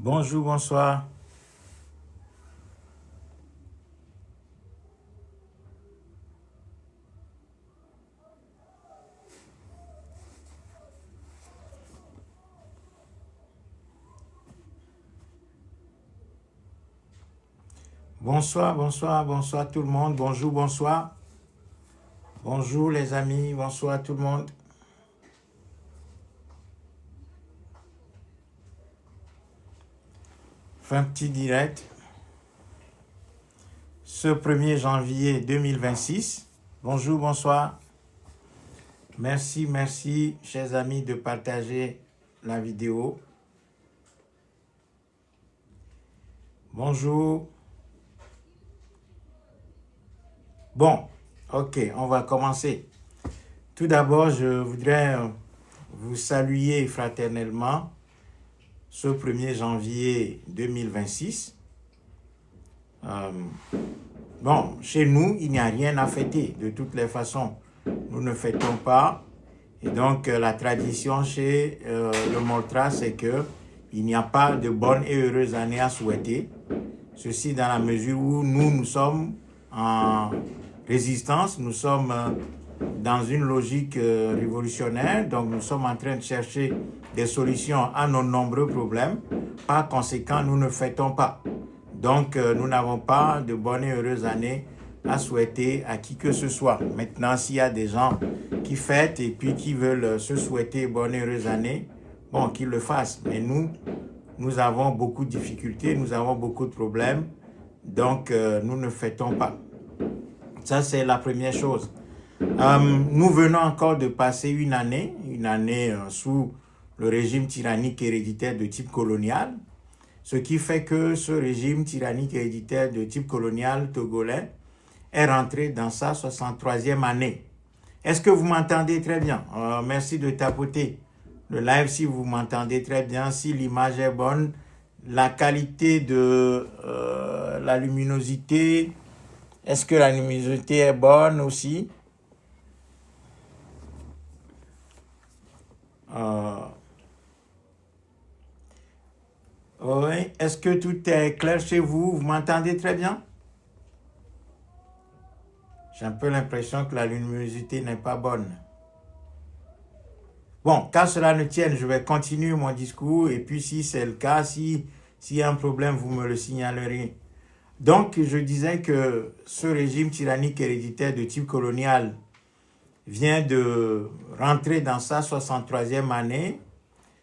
Bonjour, bonsoir. Bonsoir, bonsoir, bonsoir tout le monde. Bonjour, bonsoir. Bonjour les amis, bonsoir tout le monde. Fais un petit direct. Ce 1er janvier 2026. Bonjour, bonsoir. Merci, chers amis, de partager la vidéo. Bonjour. Bon, ok, on va commencer. Tout d'abord, je voudrais vous saluer fraternellement ce 1er janvier 2026. Bon, chez nous, il n'y a rien à fêter. De toutes les façons, nous ne fêtons pas. Et donc, la tradition chez le Moltra, c'est qu'il n'y a pas de bonne et heureuse année à souhaiter. Ceci dans la mesure où nous sommes en résistance, nous sommes dans une logique révolutionnaire, donc nous sommes en train de chercher des solutions à nos nombreux problèmes. Par conséquent, nous ne fêtons pas. Donc, nous n'avons pas de bonne et heureuse année à souhaiter à qui que ce soit. Maintenant, s'il y a des gens qui fêtent et puis qui veulent se souhaiter bonne et heureuse année, bon, qu'ils le fassent. Mais nous avons beaucoup de difficultés, nous avons beaucoup de problèmes, donc nous ne fêtons pas. Ça, c'est la première chose. Nous venons encore de passer une année sous le régime tyrannique héréditaire de type colonial, ce qui fait que ce régime tyrannique héréditaire de type colonial togolais est rentré dans sa 63e année. Est-ce que vous m'entendez très bien? Merci de tapoter le live si vous m'entendez très bien, si l'image est bonne, la qualité de la luminosité, est-ce que la luminosité est bonne aussi? Oui, est-ce que tout est clair chez vous? Vous m'entendez très bien? J'ai un peu l'impression que la luminosité n'est pas bonne. Bon, qu'à cela ne tienne, je vais continuer mon discours et puis si c'est le cas, s'il y a un problème, vous me le signalerez. Donc, je disais que ce régime tyrannique héréditaire de type colonial vient de rentrer dans sa 63e année,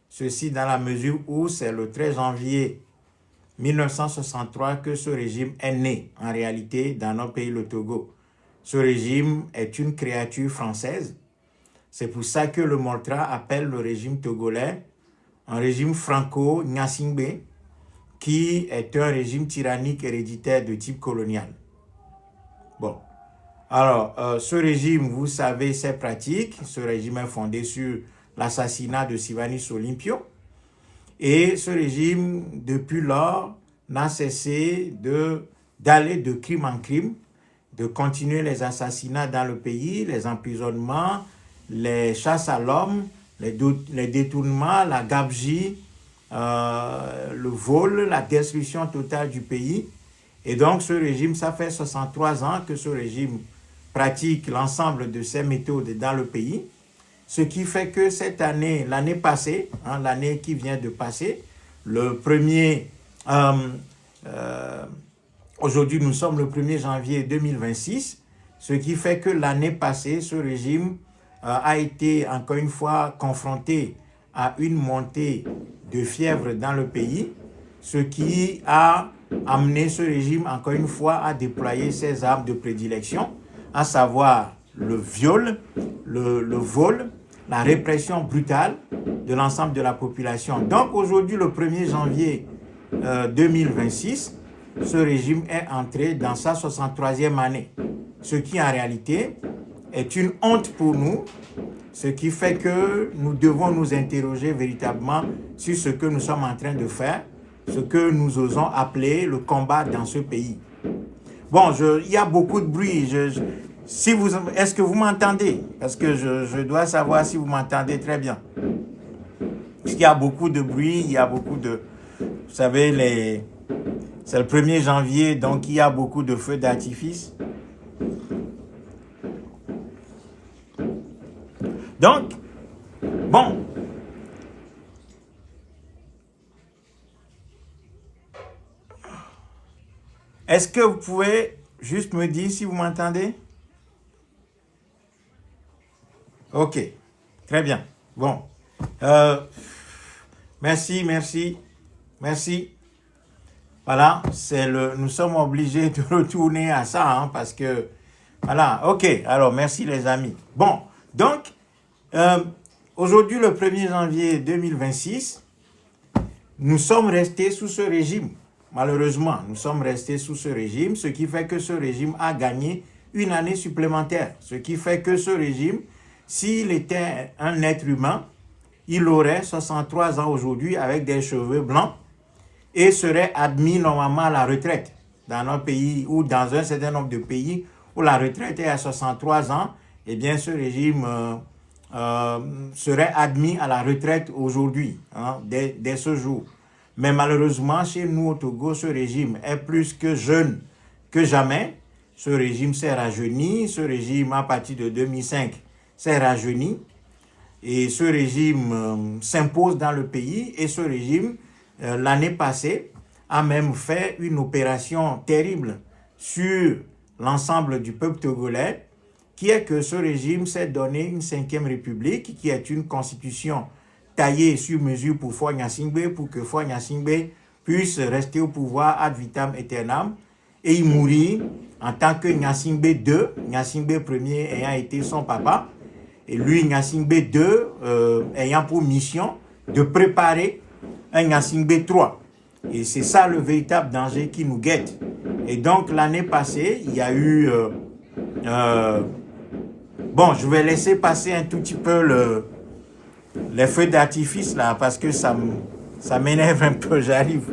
ceci dans la mesure où c'est le 13 janvier 1963 que ce régime est né, en réalité, dans notre pays, le Togo. Ce régime est une créature française. C'est pour ça que le Moltra appelle le régime togolais un régime franco-nyasingbe, qui est un régime tyrannique héréditaire de type colonial. Bon, alors, ce régime, vous savez, ses pratiques. Ce régime est fondé sur l'assassinat de Sylvanus Olympio. Et ce régime, depuis lors, n'a cessé d'aller de crime en crime, de continuer les assassinats dans le pays, les emprisonnements, les chasses à l'homme, les détournements, la gabegie, le vol, la destruction totale du pays. Et donc ce régime, ça fait 63 ans que ce régime pratique l'ensemble de ces méthodes dans le pays. Ce qui fait que cette année, l'année passée, l'année qui vient de passer, le 1er... aujourd'hui, nous sommes le 1er janvier 2026, ce qui fait que l'année passée, ce régime a été encore une fois confronté à une montée de fièvre dans le pays, ce qui a amené ce régime encore une fois à déployer ses armes de prédilection, à savoir le viol, le vol, la répression brutale de l'ensemble de la population. Donc aujourd'hui, le 1er janvier 2026, ce régime est entré dans sa 63e année, ce qui en réalité est une honte pour nous, ce qui fait que nous devons nous interroger véritablement sur ce que nous sommes en train de faire, ce que nous osons appeler le combat dans ce pays. Bon, il y a beaucoup de bruit. Est-ce que vous m'entendez? Parce que je dois savoir si vous m'entendez très bien. Parce qu'il y a beaucoup de bruit, il y a beaucoup de... Vous savez, c'est le 1er janvier, donc il y a beaucoup de feux d'artifice. Donc, bon. Est-ce que vous pouvez juste me dire si vous m'entendez? Ok, très bien. Bon. Merci. Voilà, nous sommes obligés de retourner à ça, hein, parce que, voilà, ok, alors merci les amis. Bon, donc, aujourd'hui, le 1er janvier 2026, nous sommes restés sous ce régime. Malheureusement, nous sommes restés sous ce régime, ce qui fait que ce régime a gagné une année supplémentaire. Ce qui fait que ce régime, s'il était un être humain, il aurait 63 ans aujourd'hui avec des cheveux blancs et serait admis normalement à la retraite. Dans un pays ou dans un certain nombre de pays où la retraite est à 63 ans, eh bien ce régime serait admis à la retraite aujourd'hui, hein, dès ce jour. Mais malheureusement, chez nous au Togo, ce régime est plus que jeune que jamais. Ce régime s'est rajeuni. Ce régime, à partir de 2005, s'est rajeuni. Et ce régime s'impose dans le pays. Et ce régime, l'année passée, a même fait une opération terrible sur l'ensemble du peuple togolais, qui est que ce régime s'est donné une 5e république, qui est une constitution taillé sur mesure pour Faure Gnassingbé, pour que Faure Gnassingbé puisse rester au pouvoir ad vitam aeternam et y mourir en tant que Gnassingbé II, Gnassingbé Ier ayant été son papa, et lui, Gnassingbé II, ayant pour mission de préparer un Gnassingbé III. Et c'est ça le véritable danger qui nous guette. Et donc, l'année passée, il y a eu... bon, je vais laisser passer un tout petit peu les feux d'artifice là, parce que ça m'énerve un peu, j'arrive.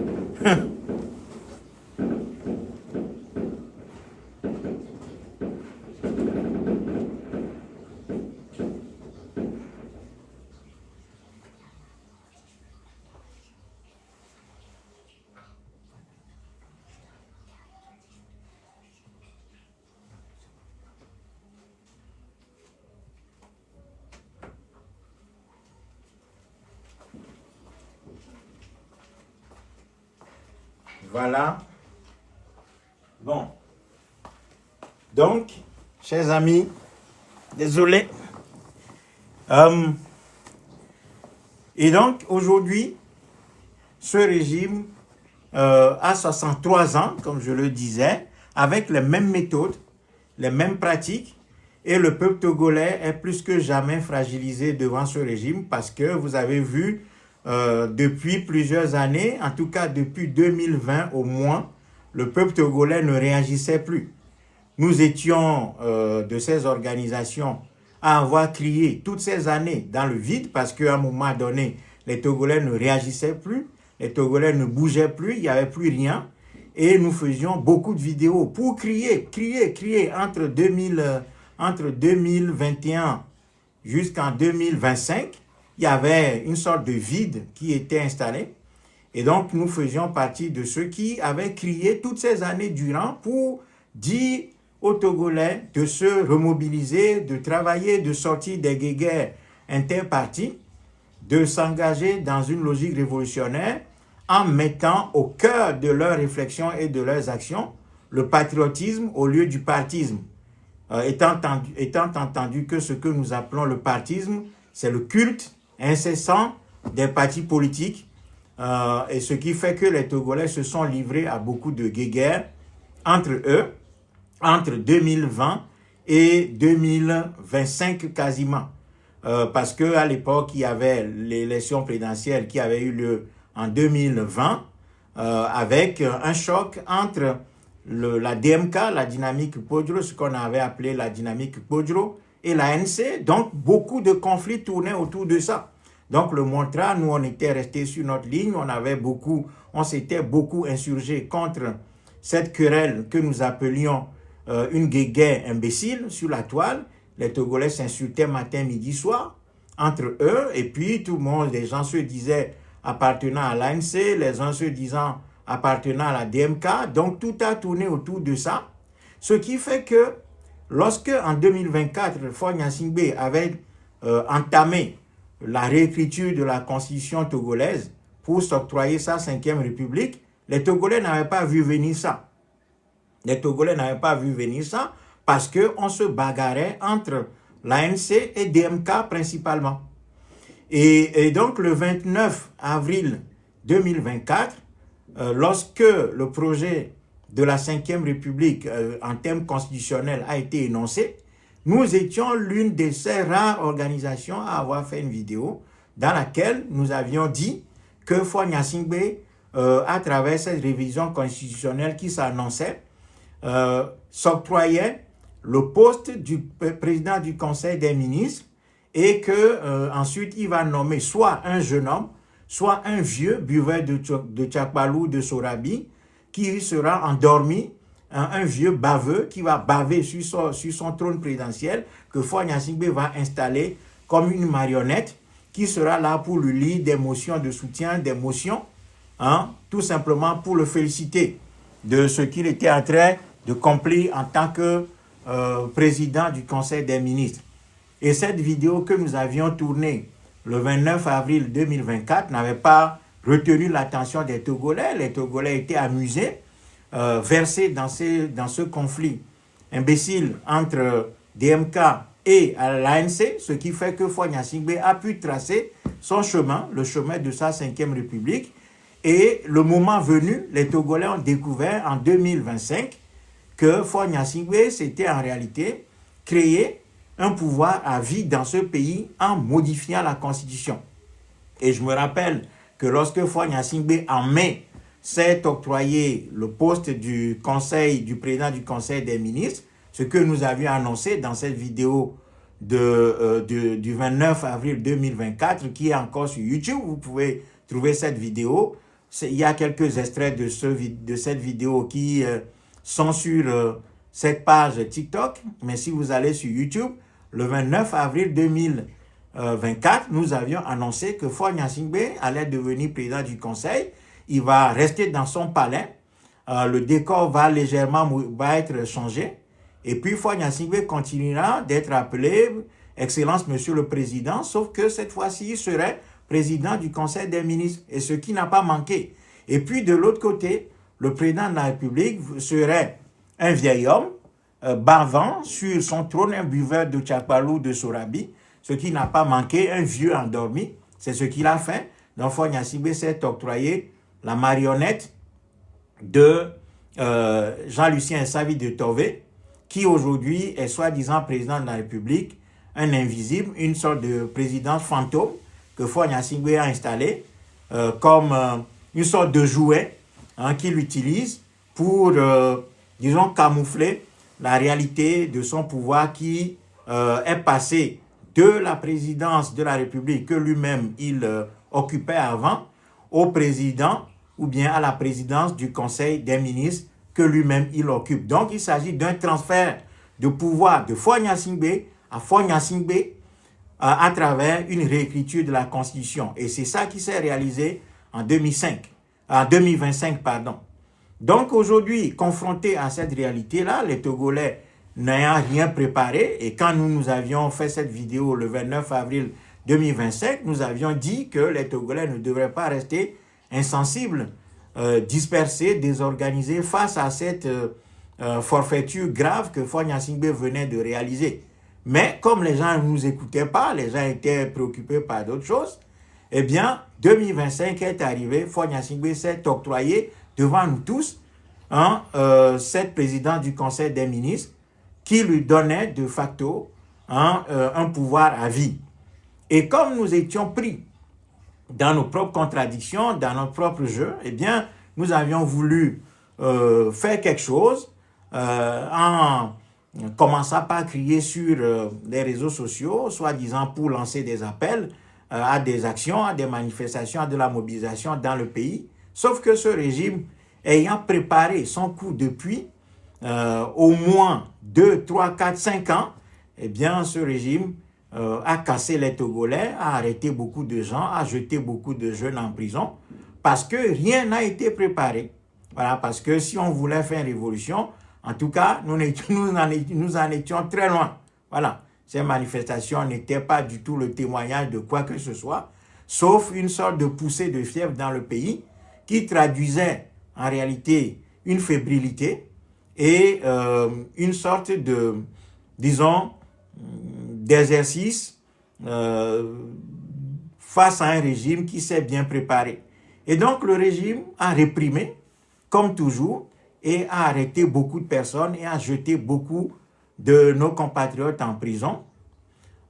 Voilà. Bon. Donc, chers amis, désolé. Et donc, aujourd'hui, ce régime a 63 ans, comme je le disais, avec les mêmes méthodes, les mêmes pratiques, et le peuple togolais est plus que jamais fragilisé devant ce régime parce que vous avez vu, depuis plusieurs années, en tout cas depuis 2020 au moins, le peuple togolais ne réagissait plus. Nous étions de ces organisations à avoir crié toutes ces années dans le vide parce qu'à un moment donné, les Togolais ne réagissaient plus, les Togolais ne bougeaient plus, il n'y avait plus rien. Et nous faisions beaucoup de vidéos pour crier entre 2021 jusqu'en 2025. Il y avait une sorte de vide qui était installé. Et donc, nous faisions partie de ceux qui avaient crié toutes ces années durant pour dire aux Togolais de se remobiliser, de travailler, de sortir des guéguerres interpartis, de s'engager dans une logique révolutionnaire en mettant au cœur de leurs réflexions et de leurs actions le patriotisme au lieu du partisme. Étant entendu que ce que nous appelons le partisme, c'est le culte incessant des partis politiques, et ce qui fait que les Togolais se sont livrés à beaucoup de guéguerres entre eux, entre 2020 et 2025 quasiment. Parce qu'à l'époque, il y avait l'élection présidentielle qui avait eu lieu en 2020, avec un choc entre la DMK, la dynamique Podro, ce qu'on avait appelé la dynamique Podro, et la NC. Donc, beaucoup de conflits tournaient autour de ça. Donc, le Montra, nous, on était restés sur notre ligne, on s'était beaucoup insurgés contre cette querelle que nous appelions une guéguerre imbécile sur la toile. Les Togolais s'insultaient matin, midi, soir entre eux, et puis tout le monde, les gens se disaient appartenant à l'ANC, les uns se disant appartenant à la DMK. Donc, tout a tourné autour de ça. Ce qui fait que lorsque, en 2024, Faure Gnassingbé avait entamé la réécriture de la constitution togolaise pour s'octroyer sa 5e République, les Togolais n'avaient pas vu venir ça. Les Togolais n'avaient pas vu venir ça parce qu'on se bagarrait entre l'ANC et DMK principalement. Et donc, le 29 avril 2024, lorsque le projet de la 5e République en termes constitutionnels a été énoncé, nous étions l'une de ces rares organisations à avoir fait une vidéo dans laquelle nous avions dit que Faure Gnassingbé, à travers cette révision constitutionnelle qui s'annonçait, s'octroyait le poste du président du Conseil des ministres et que ensuite il va nommer soit un jeune homme, soit un vieux buveur de Tchakbalou, de Sorabi, qui sera endormi, un vieux baveux qui va baver sur son trône présidentiel, que Faure Gnassingbé va installer comme une marionnette qui sera là pour lui lire des motions de soutien, des motions, tout simplement pour le féliciter de ce qu'il était en train d'accomplir en tant que président du Conseil des ministres. Et cette vidéo que nous avions tournée le 29 avril 2024 n'avait pas retenu l'attention des Togolais. Les Togolais étaient amusés, versés dans ce conflit imbécile entre DMK et l'ANC, ce qui fait que Faure Gnassingbé a pu tracer son chemin, le chemin de sa 5e République. Et le moment venu, les Togolais ont découvert en 2025 que Faure Gnassingbé s'était en réalité créé un pouvoir à vie dans ce pays en modifiant la Constitution. Et je me rappelle que lorsque Faure Gnassingbé en mai s'est octroyé le poste du président du Conseil des ministres, ce que nous avions annoncé dans cette vidéo du 29 avril 2024 qui est encore sur YouTube, vous pouvez trouver cette vidéo. Il y a quelques extraits de cette vidéo qui sont sur cette page TikTok, mais si vous allez sur YouTube, le 29 avril 2024, nous avions annoncé que Faure Gnassingbé allait devenir président du Conseil. Il va rester dans son palais. Le décor va légèrement être changé. Et puis Faure Gnassingbé continuera d'être appelé « Excellence, Monsieur le Président », sauf que cette fois-ci, il serait président du Conseil des ministres, et ce qui n'a pas manqué. Et puis de l'autre côté, le président de la République serait un vieil homme, bavant sur son trône, un buveur de Tchakbalou, de Sorabi, ce qui n'a pas manqué, un vieux endormi. C'est ce qu'il a fait. Donc Faure Gnassingbé s'est octroyé la marionnette de Jean-Lucien Savi de Tové, qui aujourd'hui est soi-disant président de la République, un invisible, une sorte de président fantôme que Faure Gnassingbé a installé comme une sorte de jouet qu'il utilise pour, disons, camoufler la réalité de son pouvoir qui est passé de la présidence de la République que lui-même il occupait avant au président ou bien à la présidence du Conseil des ministres que lui-même il occupe. Donc il s'agit d'un transfert de pouvoir de Faure Gnassingbé à Faure Gnassingbé à travers une réécriture de la Constitution. Et c'est ça qui s'est réalisé en 2025. Donc aujourd'hui, confrontés à cette réalité-là, les Togolais n'ayant rien préparé, et quand nous avions fait cette vidéo le 29 avril 2025, nous avions dit que les Togolais ne devraient pas rester insensibles, dispersés, désorganisés face à cette forfaiture grave que Faure Gnassingbé venait de réaliser. Mais comme les gens ne nous écoutaient pas, les gens étaient préoccupés par d'autres choses, eh bien, 2025 est arrivé, Faure Gnassingbé s'est octroyé devant nous tous cette présidente du Conseil des ministres qui lui donnait de facto un pouvoir à vie. Et comme nous étions pris dans nos propres contradictions, dans notre propre jeu, eh bien, nous avions voulu faire quelque chose en commençant par crier sur les réseaux sociaux, soi-disant pour lancer des appels à des actions, à des manifestations, à de la mobilisation dans le pays. Sauf que ce régime, ayant préparé son coup depuis au moins 2, 3, 4, 5 ans, eh bien, ce régime a cassé les Togolais, a arrêté beaucoup de gens, a jeté beaucoup de jeunes en prison, parce que rien n'a été préparé. Voilà, parce que si on voulait faire une révolution, en tout cas, nous en étions très loin. Voilà, ces manifestations n'étaient pas du tout le témoignage de quoi que ce soit, sauf une sorte de poussée de fièvre dans le pays qui traduisait en réalité une fébrilité et une sorte de, disons, d'exercice face à un régime qui s'est bien préparé. Et donc le régime a réprimé, comme toujours, et a arrêté beaucoup de personnes et a jeté beaucoup de nos compatriotes en prison.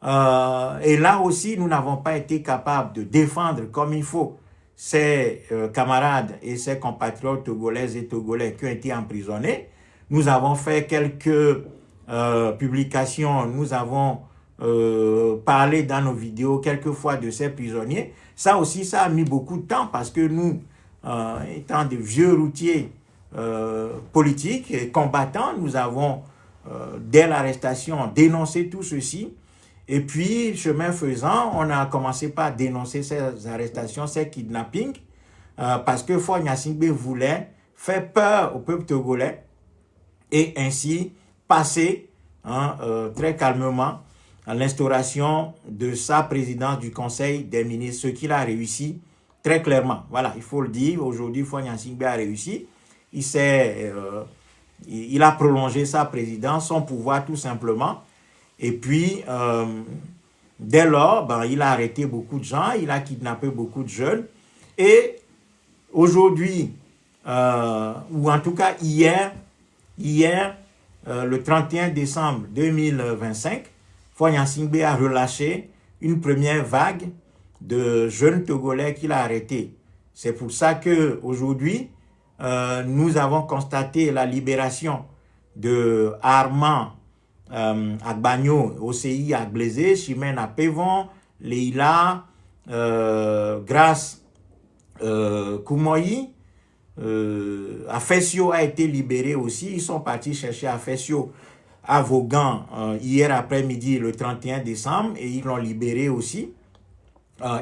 Et là aussi, nous n'avons pas été capables de défendre comme il faut ses camarades et ses compatriotes togolaises et togolais qui ont été emprisonnés. Nous avons fait quelques publications, nous avons parlé dans nos vidéos quelquefois de ces prisonniers. Ça aussi, ça a mis beaucoup de temps parce que nous, étant des vieux routiers politiques et combattants, nous avons, dès l'arrestation, dénoncé tout ceci. Et puis, chemin faisant, on a commencé par dénoncer ces arrestations, ces kidnappings, parce que Faure Gnassingbé voulait faire peur au peuple togolais et ainsi passer très calmement à l'instauration de sa présidence du Conseil des ministres, ce qu'il a réussi très clairement. Voilà, il faut le dire, aujourd'hui, Faure Gnassingbé a réussi. Il a prolongé sa présidence, son pouvoir tout simplement. Et puis, dès lors, il a arrêté beaucoup de gens, il a kidnappé beaucoup de jeunes. Et aujourd'hui, ou en tout cas hier, le 31 décembre 2025, Faure Gnassingbé a relâché une première vague de jeunes Togolais qu'il a arrêtés. C'est pour ça qu'aujourd'hui, nous avons constaté la libération de Armand Agbagno, OCI à Glazé, Chimène à Pévon, Leila, Grace Koumoyi, Afessio a été libéré aussi. Ils sont partis chercher Afessio à Vaughan hier après-midi, le 31 décembre, et ils l'ont libéré aussi.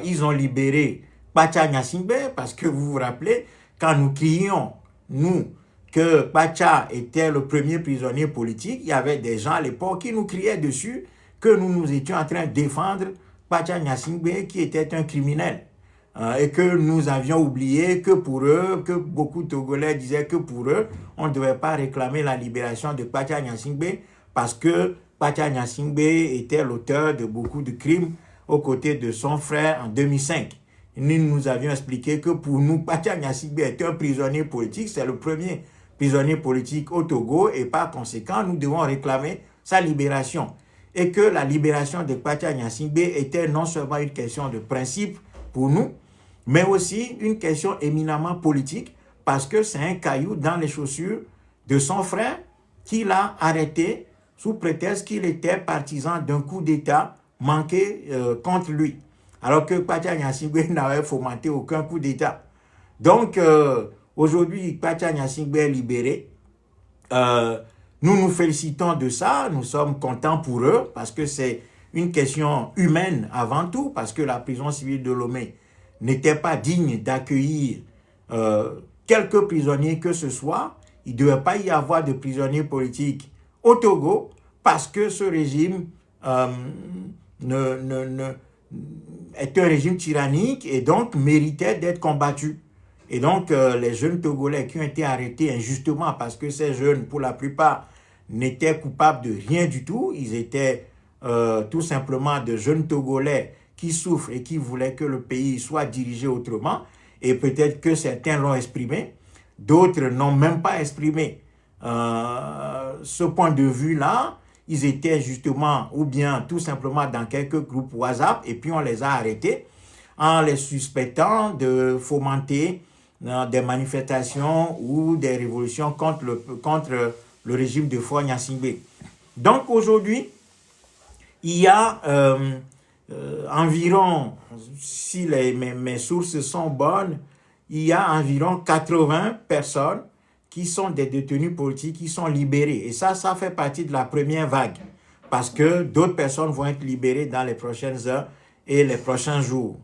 Ils ont libéré Kpacha Gnassingbé parce que vous vous rappelez, quand nous crions, nous, que Kpacha était le premier prisonnier politique, il y avait des gens à l'époque qui nous criaient dessus que nous étions en train de défendre Kpacha Gnassingbé qui était un criminel. Et que nous avions oublié que pour eux, que beaucoup de Togolais disaient que pour eux, on ne devait pas réclamer la libération de Kpacha Gnassingbé parce que Kpacha Gnassingbé était l'auteur de beaucoup de crimes aux côtés de son frère en 2005. Nous avions expliqué que pour nous, Kpacha Gnassingbé est un prisonnier politique, c'est le premier prisonnier politique au Togo et par conséquent, nous devons réclamer sa libération. Et que la libération de Kpacha Gnassingbé était non seulement une question de principe pour nous, mais aussi une question éminemment politique parce que c'est un caillou dans les chaussures de son frère qu'il a arrêté sous prétexte qu'il était partisan d'un coup d'État manqué contre lui. Alors que Kpacha Gnassingbé n'avait fomenté aucun coup d'État. Donc, aujourd'hui, Kpacha Gnassingbé est libéré. Nous nous félicitons de ça, nous sommes contents pour eux parce que c'est une question humaine avant tout, parce que la prison civile de Lomé n'était pas digne d'accueillir quelques prisonniers que ce soit. Il ne devait pas y avoir de prisonniers politiques au Togo parce que ce régime est un régime tyrannique et donc méritait d'être combattu. Et donc, les jeunes Togolais qui ont été arrêtés injustement parce que ces jeunes, pour la plupart, n'étaient coupables de rien du tout. Ils étaient tout simplement de jeunes Togolais qui souffrent et qui voulaient que le pays soit dirigé autrement. Et peut-être que certains l'ont exprimé, d'autres n'ont même pas exprimé ce point de vue-là. Ils étaient justement, ou bien tout simplement dans quelques groupes WhatsApp, et puis on les a arrêtés en les suspectant de fomenter des manifestations ou des révolutions contre le régime de Faure Gnassingbé. Donc aujourd'hui, il y a environ, si mes sources sont bonnes, il y a environ 80 personnes qui sont des détenus politiques qui sont libérés. Et ça fait partie de la première vague. parce que d'autres personnes vont être libérées dans les prochaines heures et les prochains jours.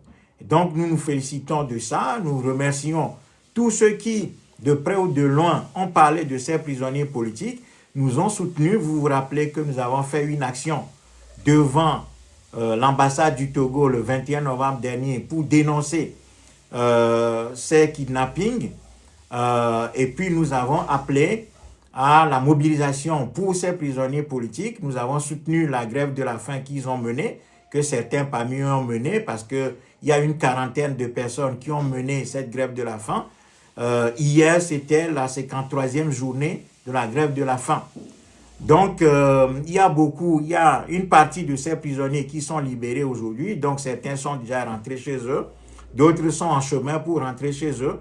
Donc, nous nous félicitons de ça. Nous remercions tous ceux qui, de près ou de loin, ont parlé de ces prisonniers politiques, nous ont soutenus. Vous vous rappelez que nous avons fait une action devant l'ambassade du Togo le 21 novembre dernier pour dénoncer ces kidnappings. Et puis, nous avons appelé à la mobilisation pour ces prisonniers politiques. Nous avons soutenu la grève de la faim qu'ils ont menée, que certains parmi eux ont menée, parce qu'il y a une quarantaine de personnes qui ont mené cette grève de la faim. Hier, c'était la 53e journée de la grève de la faim. Donc, il y a une partie de ces prisonniers qui sont libérés aujourd'hui. Donc, certains sont déjà rentrés chez eux. D'autres sont en chemin pour rentrer chez eux,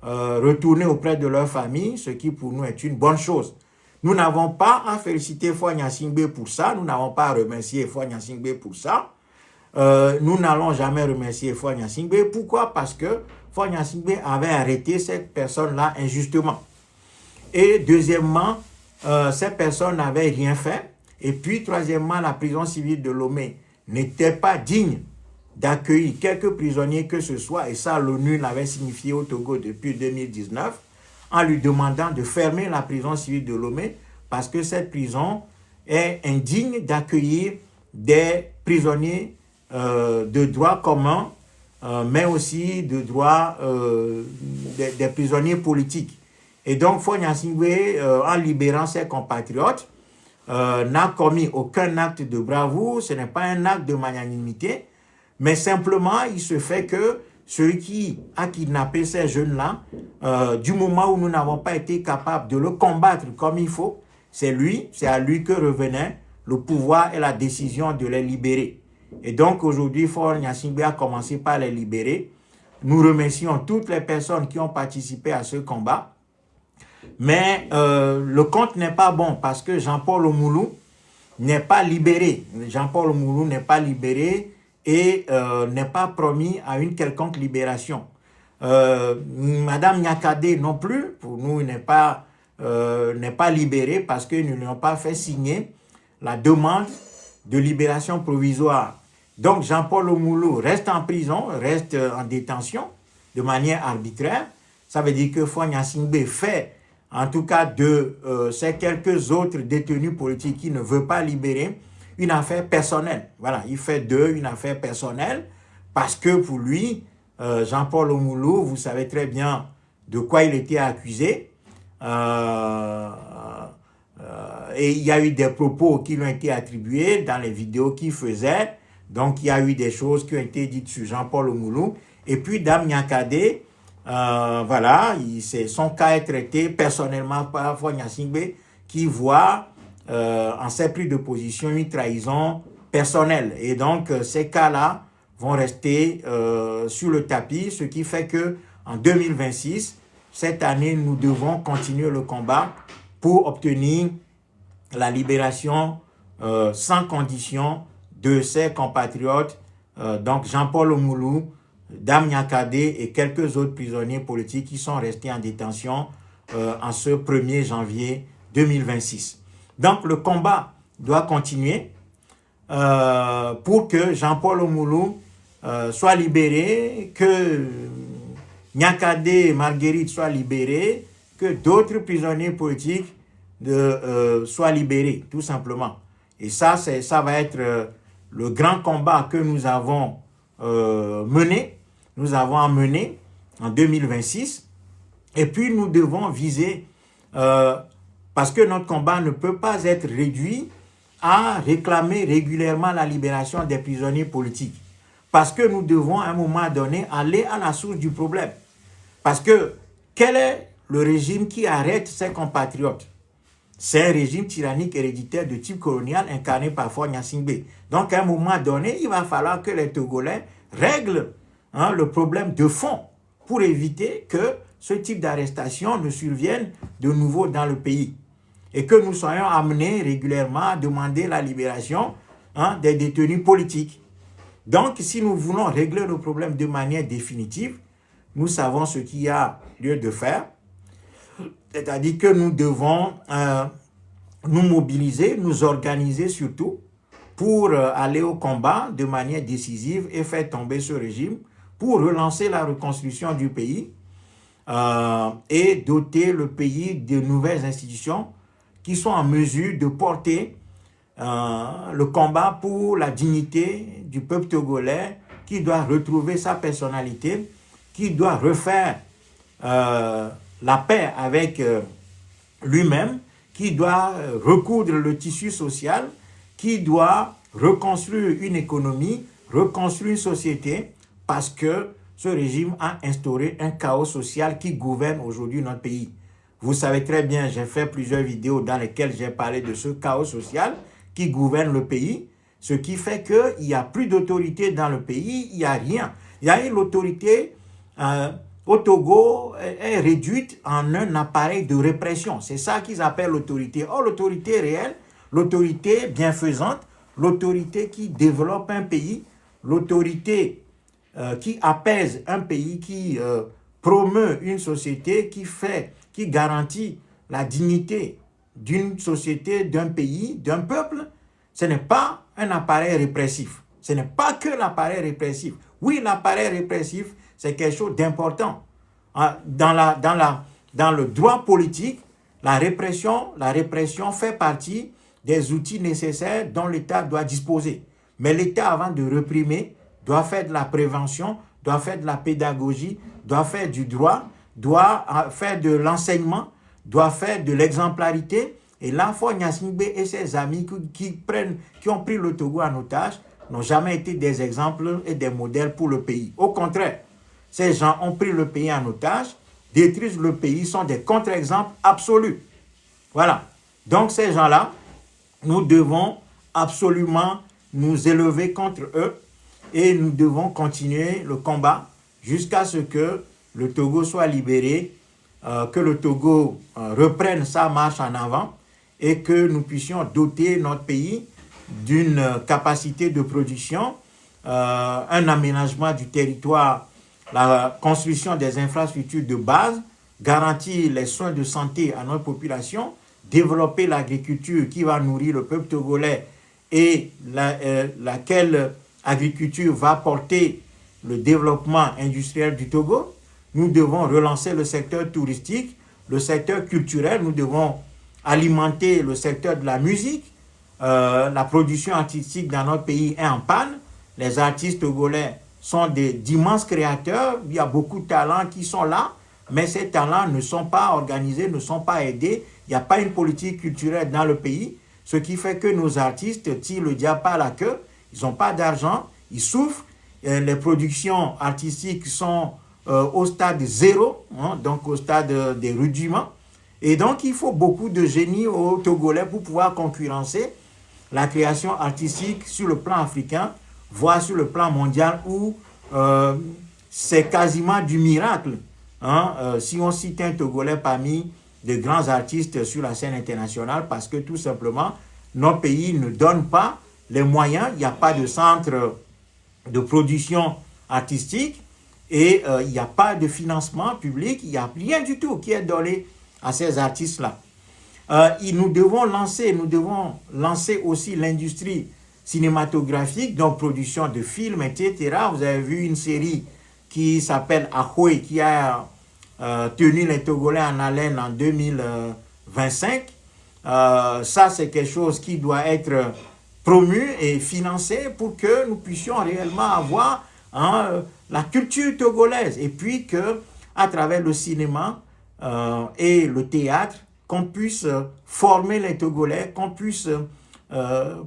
retourner auprès de leur famille, ce qui pour nous est une bonne chose. Nous n'avons pas à féliciter Faure Gnassingbé pour ça. Nous n'avons pas à remercier Faure Gnassingbé pour ça. Nous n'allons jamais remercier Faure Gnassingbé. Pourquoi? Parce que Faure Gnassingbé avait arrêté cette personne-là injustement. Et deuxièmement, ces personnes n'avaient rien fait. Et puis, troisièmement, la prison civile de Lomé n'était pas digne d'accueillir quelques prisonniers que ce soit. Et ça, l'ONU l'avait signifié au Togo depuis 2019, en lui demandant de fermer la prison civile de Lomé parce que cette prison est indigne d'accueillir des prisonniers de droit commun, mais aussi de droit des prisonniers politiques. Et donc, Faure Gnassingbé, en libérant ses compatriotes, n'a commis aucun acte de bravoure, ce n'est pas un acte de magnanimité, mais simplement, il se fait que celui qui a kidnappé ces jeunes-là, du moment où nous n'avons pas été capables de le combattre comme il faut, c'est à lui que revenait le pouvoir et la décision de les libérer. Et donc, aujourd'hui, Faure Gnassingbé a commencé par les libérer. Nous remercions toutes les personnes qui ont participé à ce combat. Mais le compte n'est pas bon parce que Jean-Paul Oumoulou n'est pas libéré. Jean-Paul Oumoulou n'est pas libéré et n'est pas promis à une quelconque libération. Madame Niakhaté non plus, pour nous, n'est pas libérée parce que nous ne lui avons pas fait signer la demande de libération provisoire. Donc Jean-Paul Oumoulou reste en prison, reste en détention de manière arbitraire. Ça veut dire que Faure Gnassingbé fait, en tout cas de ces quelques autres détenus politiques qui ne veut pas libérer, une affaire personnelle. Voilà, il fait d'eux une affaire personnelle parce que pour lui, Jean-Paul Oumoulou, vous savez très bien de quoi il était accusé. Et il y a eu des propos qui lui ont été attribués dans les vidéos qu'il faisait. Donc, il y a eu des choses qui ont été dites sur Jean-Paul Oumoulou. Et puis, Dame Niakhaté, voilà, son cas est traité personnellement par Faure Gnassingbé qui voit en ses prises de position une trahison personnelle. Et donc, ces cas-là vont rester sur le tapis, ce qui fait que en 2026, cette année, nous devons continuer le combat pour obtenir la libération sans condition de ses compatriotes, donc Jean-Paul Oumoulou, Dame Niakhaté et quelques autres prisonniers politiques qui sont restés en détention en ce 1er janvier 2026. Donc le combat doit continuer pour que Jean-Paul Oumoulou soit libéré, que Niakhaté et Marguerite soient libérés, que d'autres prisonniers politiques soient libérés, tout simplement. Et ça va être le grand combat que nous avons mené. Nous avons à mener en 2026. Et puis, nous devons viser, parce que notre combat ne peut pas être réduit à réclamer régulièrement la libération des prisonniers politiques. Parce que nous devons, à un moment donné, aller à la source du problème. Parce que, quel est le régime qui arrête ses compatriotes? C'est un régime tyrannique héréditaire de type colonial incarné par Faure Gnassingbé. Donc, à un moment donné, il va falloir que les Togolais règlent le problème de fond pour éviter que ce type d'arrestation ne survienne de nouveau dans le pays. Et que nous soyons amenés régulièrement à demander la libération des détenus politiques. Donc, si nous voulons régler le problème de manière définitive, nous savons ce qu'il y a lieu de faire. C'est-à-dire que nous devons nous mobiliser, nous organiser surtout, pour aller au combat de manière décisive et faire tomber ce régime, pour relancer la reconstruction du pays et doter le pays de nouvelles institutions qui sont en mesure de porter le combat pour la dignité du peuple togolais, qui doit retrouver sa personnalité, qui doit refaire la paix avec lui-même, qui doit recoudre le tissu social, qui doit reconstruire une économie, reconstruire une société, parce que ce régime a instauré un chaos social qui gouverne aujourd'hui notre pays. Vous savez très bien, j'ai fait plusieurs vidéos dans lesquelles j'ai parlé de ce chaos social qui gouverne le pays, ce qui fait qu'il n'y a plus d'autorité dans le pays, il n'y a rien. Il y a une autorité au Togo est réduite en un appareil de répression. C'est ça qu'ils appellent l'autorité. Or, l'autorité réelle, l'autorité bienfaisante, l'autorité qui développe un pays, l'autorité qui apaise un pays, qui promeut une société, qui garantit la dignité d'une société, d'un pays, d'un peuple, ce n'est pas un appareil répressif. Ce n'est pas que l'appareil répressif. Oui, l'appareil répressif, c'est quelque chose d'important. Dans le droit politique, la répression fait partie des outils nécessaires dont l'État doit disposer. Mais l'État, avant de réprimer, doit faire de la prévention, doit faire de la pédagogie, doit faire du droit, doit faire de l'enseignement, doit faire de l'exemplarité. Et là, Faure Gnassingbé et ses amis qui ont pris le Togo en otage n'ont jamais été des exemples et des modèles pour le pays. Au contraire, ces gens ont pris le pays en otage, détruisent le pays, sont des contre-exemples absolus. Voilà. Donc ces gens-là, nous devons absolument nous élever contre eux et nous devons continuer le combat jusqu'à ce que le Togo soit libéré, que le Togo reprenne sa marche en avant et que nous puissions doter notre pays d'une capacité de production, un aménagement du territoire, la construction des infrastructures de base, garantir les soins de santé à notre population, développer l'agriculture qui va nourrir le peuple togolais et laquelle agriculture va porter le développement industriel du Togo. Nous devons relancer le secteur touristique, le secteur culturel, nous devons alimenter le secteur de la musique. La production artistique dans notre pays est en panne. Les artistes togolais sont d'immenses créateurs. Il y a beaucoup de talents qui sont là, mais ces talents ne sont pas organisés, ne sont pas aidés. Il n'y a pas une politique culturelle dans le pays, ce qui fait que nos artistes tirent le diable par la queue. Ils n'ont pas d'argent, ils souffrent. Les productions artistiques sont au stade zéro, hein, donc au stade des rudiments. Et donc, il faut beaucoup de génie aux Togolais pour pouvoir concurrencer la création artistique sur le plan africain, voire sur le plan mondial, où c'est quasiment du miracle. Hein, si on cite un Togolais parmi de grands artistes sur la scène internationale, parce que tout simplement, notre pays ne donne pas les moyens, il n'y a pas de centre de production artistique et il n'y a pas de financement public, il n'y a rien du tout qui est donné à ces artistes-là. Nous devons lancer aussi l'industrie cinématographique, donc production de films, etc. Vous avez vu une série qui s'appelle Ahoy, qui a tenu les Togolais en haleine en 2025. Ça, c'est quelque chose qui doit être promu et financé pour que nous puissions réellement avoir la culture togolaise. Et puis que, à travers le cinéma et le théâtre, qu'on puisse former les Togolais, qu'on puisse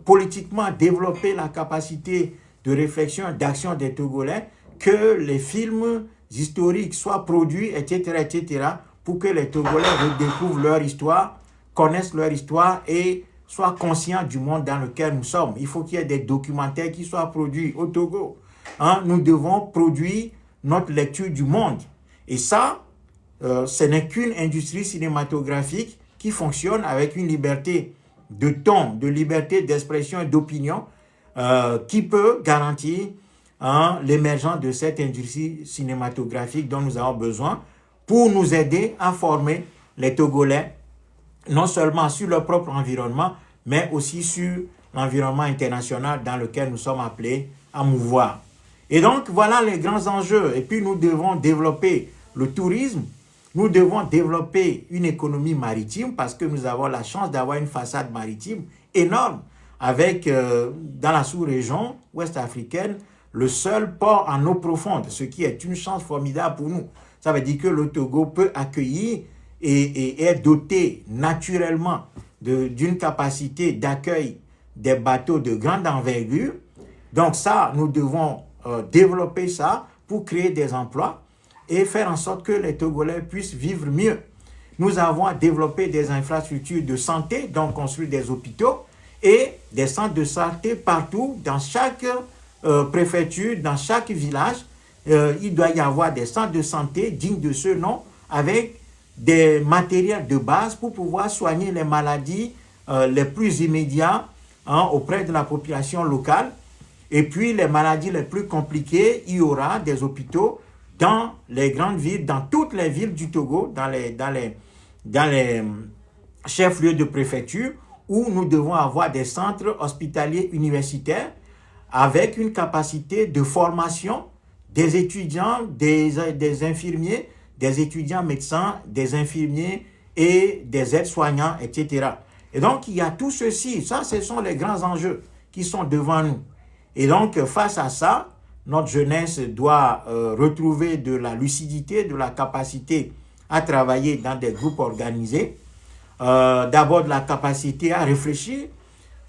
politiquement développer la capacité de réflexion et d'action des Togolais, que les films historiques soient produits, etc., etc., pour que les Togolais redécouvrent leur histoire, connaissent leur histoire et soient conscients du monde dans lequel nous sommes. Il faut qu'il y ait des documentaires qui soient produits au Togo. Hein, nous devons produire notre lecture du monde. Et ça, ce n'est qu'une industrie cinématographique qui fonctionne avec une liberté de ton, de liberté d'expression et d'opinion qui peut garantir l'émergence de cette industrie cinématographique dont nous avons besoin pour nous aider à former les Togolais, non seulement sur leur propre environnement, mais aussi sur l'environnement international dans lequel nous sommes appelés à mouvoir. Et donc, voilà les grands enjeux. Et puis, nous devons développer le tourisme. Nous devons développer une économie maritime parce que nous avons la chance d'avoir une façade maritime énorme avec, dans la sous-région ouest africaine, le seul port en eau profonde, ce qui est une chance formidable pour nous. Ça veut dire que le Togo peut accueillir et est doté naturellement d'une capacité d'accueil des bateaux de grande envergure. Donc ça, nous devons développer ça pour créer des emplois et faire en sorte que les Togolais puissent vivre mieux. Nous avons développé des infrastructures de santé, donc construire des hôpitaux et des centres de santé partout, dans chaque préfecture, dans chaque village. Il doit y avoir des centres de santé dignes de ce nom, avec des matériels de base pour pouvoir soigner les maladies les plus immédiates auprès de la population locale. Et puis les maladies les plus compliquées, il y aura des hôpitaux dans les grandes villes, dans toutes les villes du Togo, dans les chefs-lieux de préfecture, où nous devons avoir des centres hospitaliers universitaires avec une capacité de formation des étudiants, des infirmiers, des étudiants médecins, des infirmiers et des aides-soignants, etc. Et donc, il y a tout ceci. Ça, ce sont les grands enjeux qui sont devant nous. Et donc, face à ça, notre jeunesse doit retrouver de la lucidité, de la capacité à travailler dans des groupes organisés. D'abord, de la capacité à réfléchir,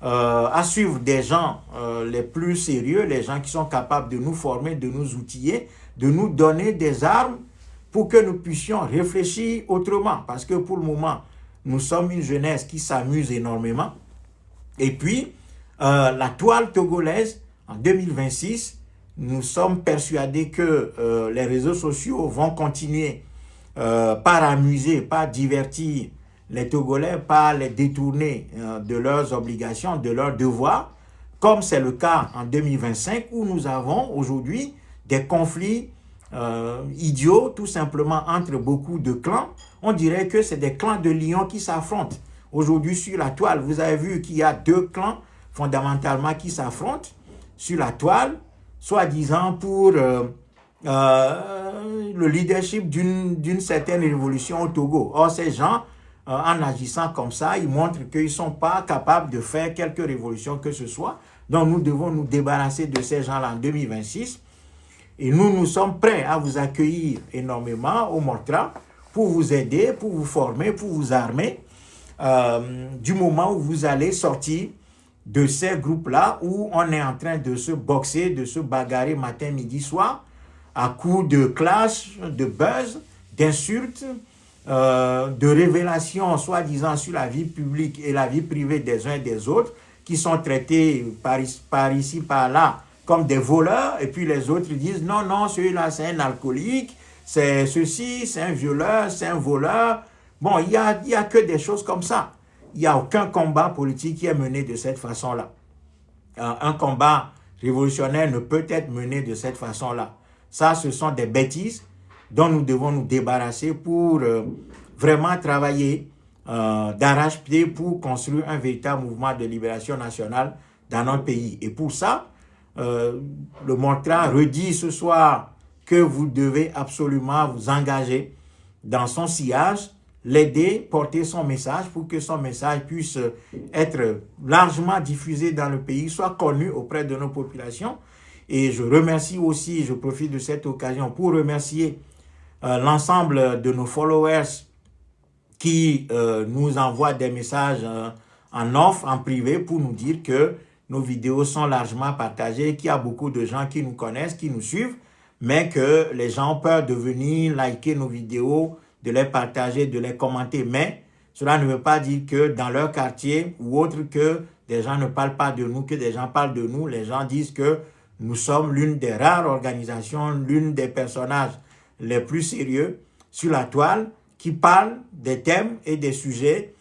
à suivre des gens les plus sérieux, les gens qui sont capables de nous former, de nous outiller, de nous donner des armes pour que nous puissions réfléchir autrement. Parce que pour le moment, nous sommes une jeunesse qui s'amuse énormément. Et puis, la toile togolaise, en 2026, nous sommes persuadés que les réseaux sociaux vont continuer par amuser, par divertir les Togolais, par les détourner de leurs obligations, de leurs devoirs, comme c'est le cas en 2025 où nous avons aujourd'hui des conflits idiots, tout simplement entre beaucoup de clans. On dirait que c'est des clans de lions qui s'affrontent. Aujourd'hui sur la toile, vous avez vu qu'il y a deux clans fondamentalement qui s'affrontent sur la toile, soi-disant pour le leadership d'une certaine révolution au Togo. Or, ces gens, en agissant comme ça, ils montrent qu'ils ne sont pas capables de faire quelque révolution que ce soit. Donc, nous devons nous débarrasser de ces gens-là en 2026. Et nous sommes prêts à vous accueillir énormément au Mortra pour vous aider, pour vous former, pour vous armer, du moment où vous allez sortir de ces groupes-là où on est en train de se boxer, de se bagarrer matin, midi, soir, à coups de clash, de buzz, d'insultes, de révélations soi-disant sur la vie publique et la vie privée des uns et des autres, qui sont traités par ici, par là, comme des voleurs, et puis les autres disent non, non, celui-là c'est un alcoolique, c'est ceci, c'est un violeur, c'est un voleur. Bon, il y a que des choses comme ça. Il n'y a aucun combat politique qui est mené de cette façon-là. Un combat révolutionnaire ne peut être mené de cette façon-là. Ça, ce sont des bêtises dont nous devons nous débarrasser pour vraiment travailler d'arrache-pied pour construire un véritable mouvement de libération nationale dans notre pays. Et pour ça, le Mortra redit ce soir que vous devez absolument vous engager dans son sillage, l'aider, porter son message pour que son message puisse être largement diffusé dans le pays, soit connu auprès de nos populations. Et je remercie aussi, je profite de cette occasion pour remercier l'ensemble de nos followers qui nous envoient des messages en off, en privé, pour nous dire que nos vidéos sont largement partagées, qu'il y a beaucoup de gens qui nous connaissent, qui nous suivent, mais que les gens ont peur de venir liker nos vidéos, de les partager, de les commenter. Mais cela ne veut pas dire que dans leur quartier ou autre, que des gens ne parlent pas de nous, que des gens parlent de nous. Les gens disent que nous sommes l'une des rares organisations, l'une des personnages les plus sérieux sur la toile qui parlent des thèmes et des sujets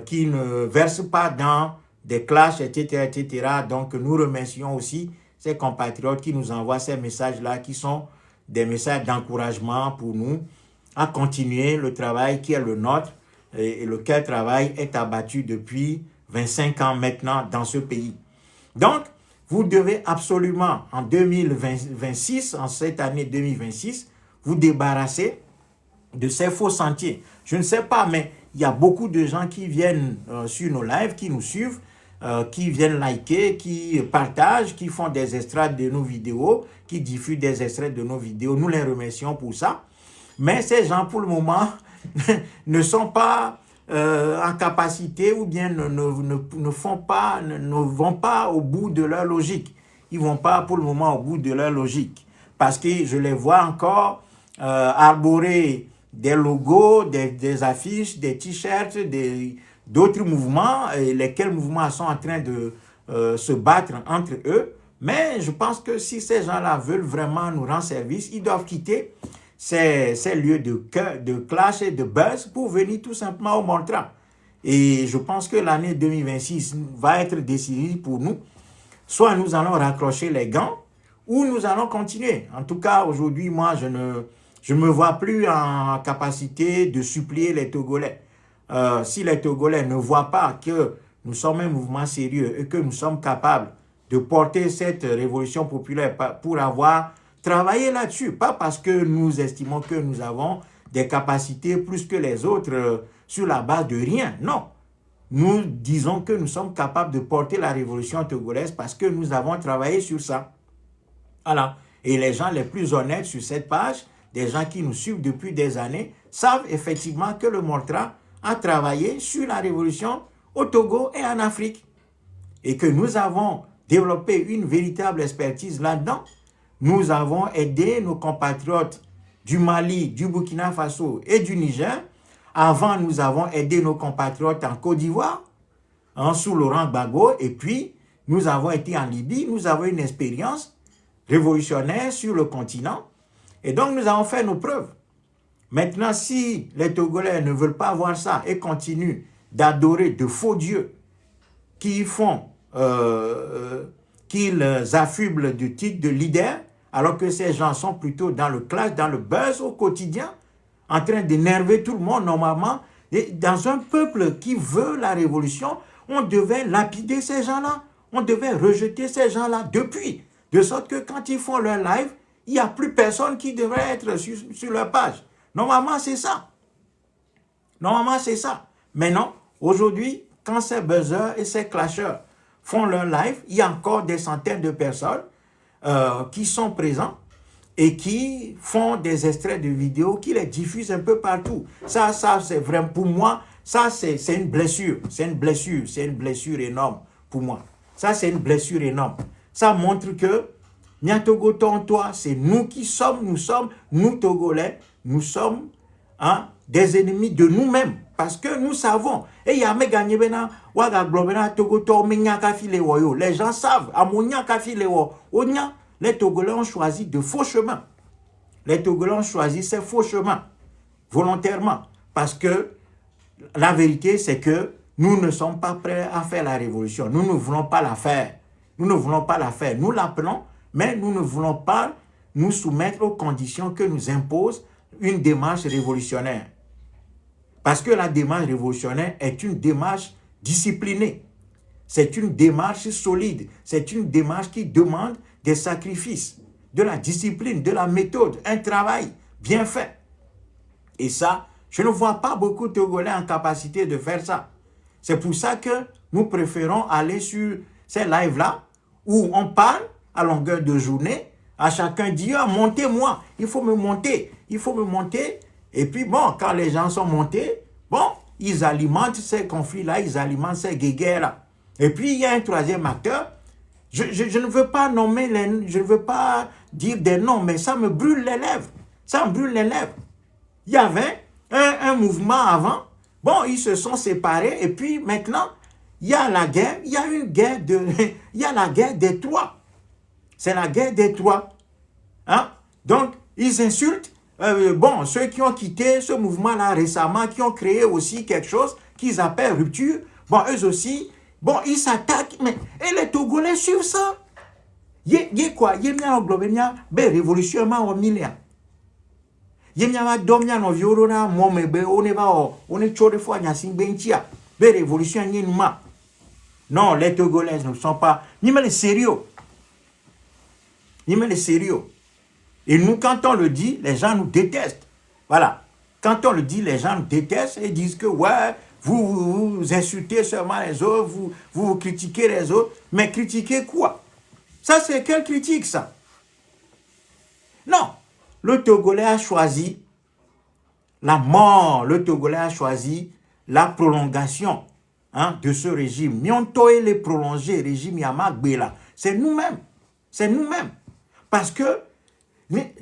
qui ne versent pas dans des clashs, etc., etc. Donc, nous remercions aussi ces compatriotes qui nous envoient ces messages-là, qui sont des messages d'encouragement pour nous à continuer le travail qui est le nôtre et lequel travail est abattu depuis 25 ans maintenant dans ce pays. Donc, vous devez absolument, en 2026, en cette année 2026, vous débarrasser de ces faux sentiers. Je ne sais pas, mais il y a beaucoup de gens qui viennent sur nos lives, qui nous suivent, qui viennent liker, qui partagent, qui font des extraits de nos vidéos, qui diffusent des extraits de nos vidéos. Nous les remercions pour ça. Mais ces gens, pour le moment, ne sont pas en capacité ou bien ne vont pas au bout de leur logique. Ils ne vont pas pour le moment au bout de leur logique. Parce que je les vois encore arborer des logos, des affiches, des t-shirts, d'autres mouvements, et lesquels mouvements sont en train de se battre entre eux. Mais je pense que si ces gens-là veulent vraiment nous rendre service, ils doivent quitter ces lieux de clash et de buzz pour venir tout simplement au Moltra. Et je pense que l'année 2026 va être décisive pour nous. Soit nous allons raccrocher les gants, ou nous allons continuer. En tout cas, aujourd'hui, moi, je ne me vois plus en capacité de supplier les Togolais. Si les Togolais ne voient pas que nous sommes un mouvement sérieux et que nous sommes capables de porter cette révolution populaire pour avoir travaillé là-dessus, pas parce que nous estimons que nous avons des capacités plus que les autres sur la base de rien, non. Nous disons que nous sommes capables de porter la révolution togolaise parce que nous avons travaillé sur ça. Voilà. Et les gens les plus honnêtes sur cette page, des gens qui nous suivent depuis des années, savent effectivement que le Moltra a travaillé sur la révolution au Togo et en Afrique. Et que nous avons développé une véritable expertise là-dedans. Nous avons aidé nos compatriotes du Mali, du Burkina Faso et du Niger. Avant, nous avons aidé nos compatriotes en Côte d'Ivoire, sous Laurent Gbagbo. Et puis, nous avons été en Libye. Nous avons une expérience révolutionnaire sur le continent. Et donc, nous avons fait nos preuves. Maintenant, si les Togolais ne veulent pas voir ça et continuent d'adorer de faux dieux qui font, qu'ils affublent du titre de leader, alors que ces gens sont plutôt dans le clash, dans le buzz au quotidien, en train d'énerver tout le monde normalement. Et dans un peuple qui veut la révolution, on devait lapider ces gens-là, on devait rejeter ces gens-là depuis. De sorte que quand ils font leur live, il n'y a plus personne qui devrait être sur leur page. Normalement, c'est ça. Normalement, c'est ça. Mais non, aujourd'hui, quand ces buzzers et ces clasheurs font leur live, il y a encore des centaines de personnes qui sont présents et qui font des extraits de vidéos, qui les diffusent un peu partout. Ça c'est vraiment, pour moi, ça c'est une blessure. C'est une blessure énorme pour moi. Ça, c'est une blessure énorme. Ça montre que Nyatogo toi, c'est nous qui sommes, nous Togolais, nous sommes des ennemis de nous-mêmes. Parce que nous savons. Et il y a les gens savent. Les Togolais ont choisi de faux chemins. Les Togolais ont choisi ces faux chemins volontairement. Parce que la vérité, c'est que nous ne sommes pas prêts à faire la révolution. Nous ne voulons pas la faire. Nous ne voulons pas la faire. Nous l'appelons, mais nous ne voulons pas nous soumettre aux conditions que nous impose une démarche révolutionnaire. Parce que la démarche révolutionnaire est une démarche disciplinée. C'est une démarche solide. C'est une démarche qui demande des sacrifices, de la discipline, de la méthode, un travail bien fait. Et ça, je ne vois pas beaucoup de Togolais en capacité de faire ça. C'est pour ça que nous préférons aller sur ces lives-là où on parle à longueur de journée. À chacun dit, montez-moi, il faut me monter. Et puis bon, quand les gens sont montés, bon, ils alimentent ces conflits-là, ils alimentent ces guéguerres-là. Et puis il y a un troisième acteur. Je ne veux pas nommer je ne veux pas dire des noms, mais ça me brûle les lèvres. Ça me brûle les lèvres. Il y avait un mouvement avant. Bon, ils se sont séparés. Et puis maintenant, il y a la guerre. Il y a une guerre il y a la guerre des trois. C'est la guerre des trois. Donc, ils insultent. Bon, ceux qui ont quitté ce mouvement-là récemment, qui ont créé aussi quelque chose qu'ils appellent rupture. Bon, eux aussi, bon, ils s'attaquent. Et les Togolais suivent ça. Il y a quoi? Il y a une révolution au milieu. Il y a une révolution. Non, les Togolais ne sont pas... Ni mais les sérieux. Ni mais les sérieux. Et nous, quand on le dit, les gens nous détestent. Voilà. Quand on le dit, les gens nous détestent et disent que, ouais, vous insultez seulement les autres, vous critiquez les autres. Mais critiquer quoi? Ça, c'est quelle critique, ça? Non. Le Togolais a choisi la mort. Le Togolais a choisi la prolongation de ce régime. Nyonto et les prolonger, régime Yamagbela. C'est nous-mêmes. C'est nous-mêmes. Parce que, les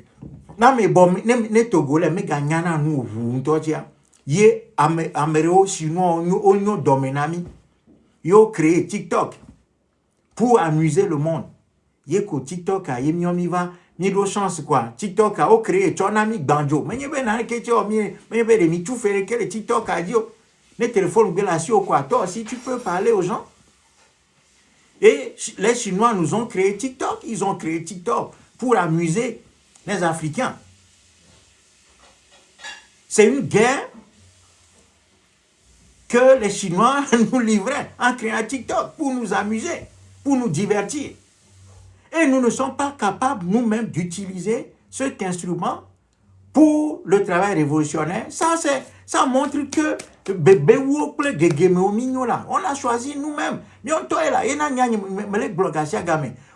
Togolais, mais gagnana nous, ye Améreo chinois, on dominami, yo créé TikTok pour amuser le monde. Ye ko TikTok a ye va ni chance quoi. TikTok a créé ton ami banjo. Mais yebe na ke cho mais yebe de mi tout faire que le TikTok a dit les téléphones belasio quoi. Toi aussi tu peux parler aux gens. Et les Chinois nous ont créé TikTok, ils ont créé TikTok pour amuser les Africains. C'est une guerre que les Chinois nous livraient en créant TikTok pour nous amuser, pour nous divertir. Et nous ne sommes pas capables nous-mêmes d'utiliser cet instrument pour le travail révolutionnaire. Ça montre que on a choisi nous-mêmes.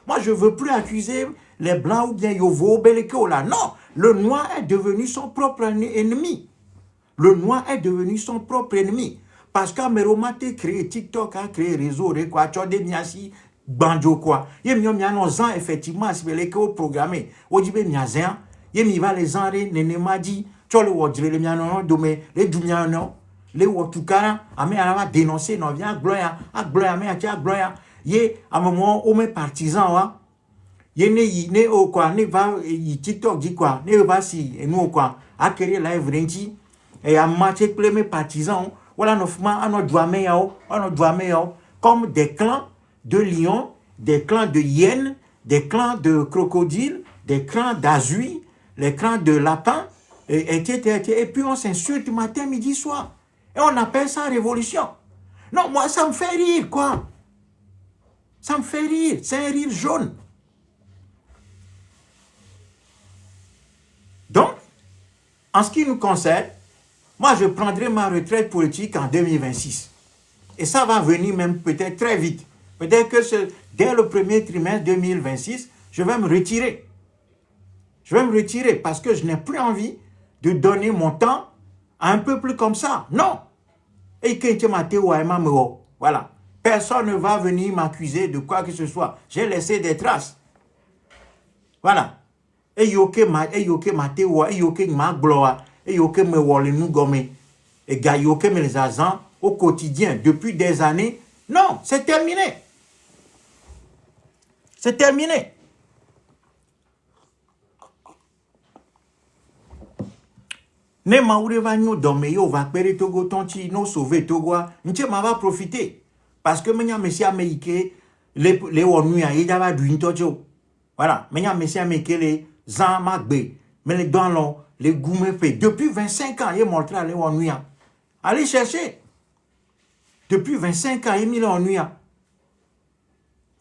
Moi, je ne veux plus accuser les Blancs ou bien Yovo Beleko là. Non, le noir est devenu son propre ennemi. Le noir est devenu son propre ennemi. Parce qu'Ameromate créé TikTok, a créé réseau, quoi, Tchode Miasi, Banjo, quoi. Yé mi non zan, effectivement, si beleke au programmé. Ojibe miazan, yé mi va les enré, nene madi, tchole wodjre le mianon, dome, les doumianon, les wotukara, ame alama dénoncer, non, vient à gloya, mais à gloya. Yé, à un moment, on met partisan, wa. Yé ne o quoi, ne va, y TikTok dit quoi, ne va si, et nous quoi, à créer live renti, et à matcher mes partisans, voilà, nos comme des clans de lions, des clans de hyènes, des clans de crocodiles, des clans d'azuis, les clans de lapins, etc. Et puis on s'insulte matin, midi, soir. Et on appelle ça révolution. Non, moi, ça me fait rire, quoi. Ça me fait rire. C'est un rire jaune. Donc, en ce qui nous concerne, moi, je prendrai ma retraite politique en 2026. Et ça va venir même peut-être très vite. Peut-être que dès le premier trimestre 2026, je vais me retirer. Je vais me retirer parce que je n'ai plus envie de donner mon temps à un peuple comme ça. Non. Et voilà. Personne ne va venir m'accuser de quoi que ce soit. J'ai laissé des traces. Voilà. Et yoke matewa, et yoke ma gloire, et yoke me wole nous gomme. Et gayoke me les agents au quotidien depuis des années. Non, c'est terminé. C'est terminé. Ne maure va nous dormir, on va périr Togo, tonti, nous sauver Togo. N'tien ma va profiter. Parce que maintenant, monsieur américain, les onuya, il y a du intojo. Voilà. Maintenant, monsieur américain, les zan magbe, mais les dans les gourmets fait. Depuis 25 ans, il est montré à les onuya. Allez chercher. Depuis 25 ans, il est mis l'onuya.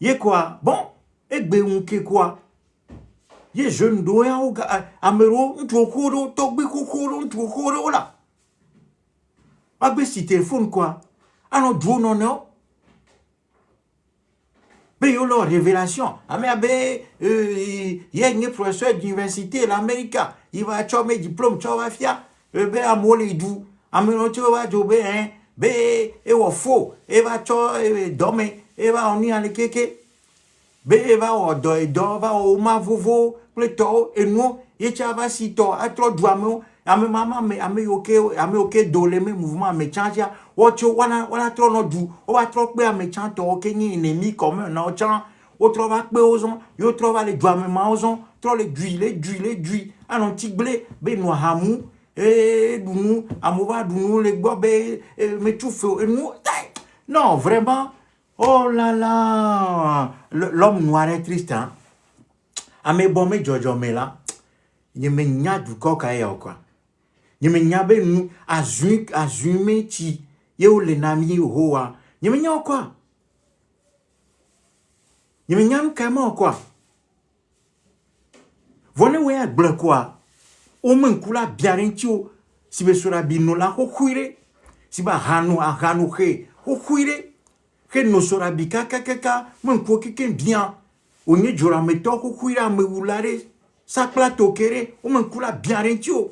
Il est quoi? Bon. Et béonke quoi? Ye jeune doya ou amero ntokoro togbe kokoro ntokoro là. Agbe si téléphone quoi? Alors dwo non non. Be yo leur révélation. Ame abe ye un professeur d'université l'Amérique. Il va chomer diplôme chowa fia. Be amole du. Amero chowa jobe hein. Be e wo fo. E va cho dome. E va oni ale keke. Be eva o do va o ma vovo pleto et nous et chava sito a trop douamo ame mama me ame oke dole me mouvement me change ocho wana trop no du o va trop pe ame chanto oke ni ennemi comme na o chan o trop va pe ozon yo trop va le douame ma ozon trop le dui anon tiglé be no hamu et dunu amova dunu le gbo be me tout feu et nous non vraiment. Oh là là, l'homme noir est triste, hein. Ame bon me jojo me là, il me nya du coca et quoi. Il me nya be nous azume ti, ye ou le nami hoa. Il me nya quoi? Il me nyam comment quoi. Vone we blanc quoi. O men kula biarentio. Si be sura binola ho kuire. Si ba hanu a hanu he ho kuire. Ke no sura bika kaka men ko keken bien. O nye jora meto ho kuira me ulare. Sa plateau kere o men kula biarentio.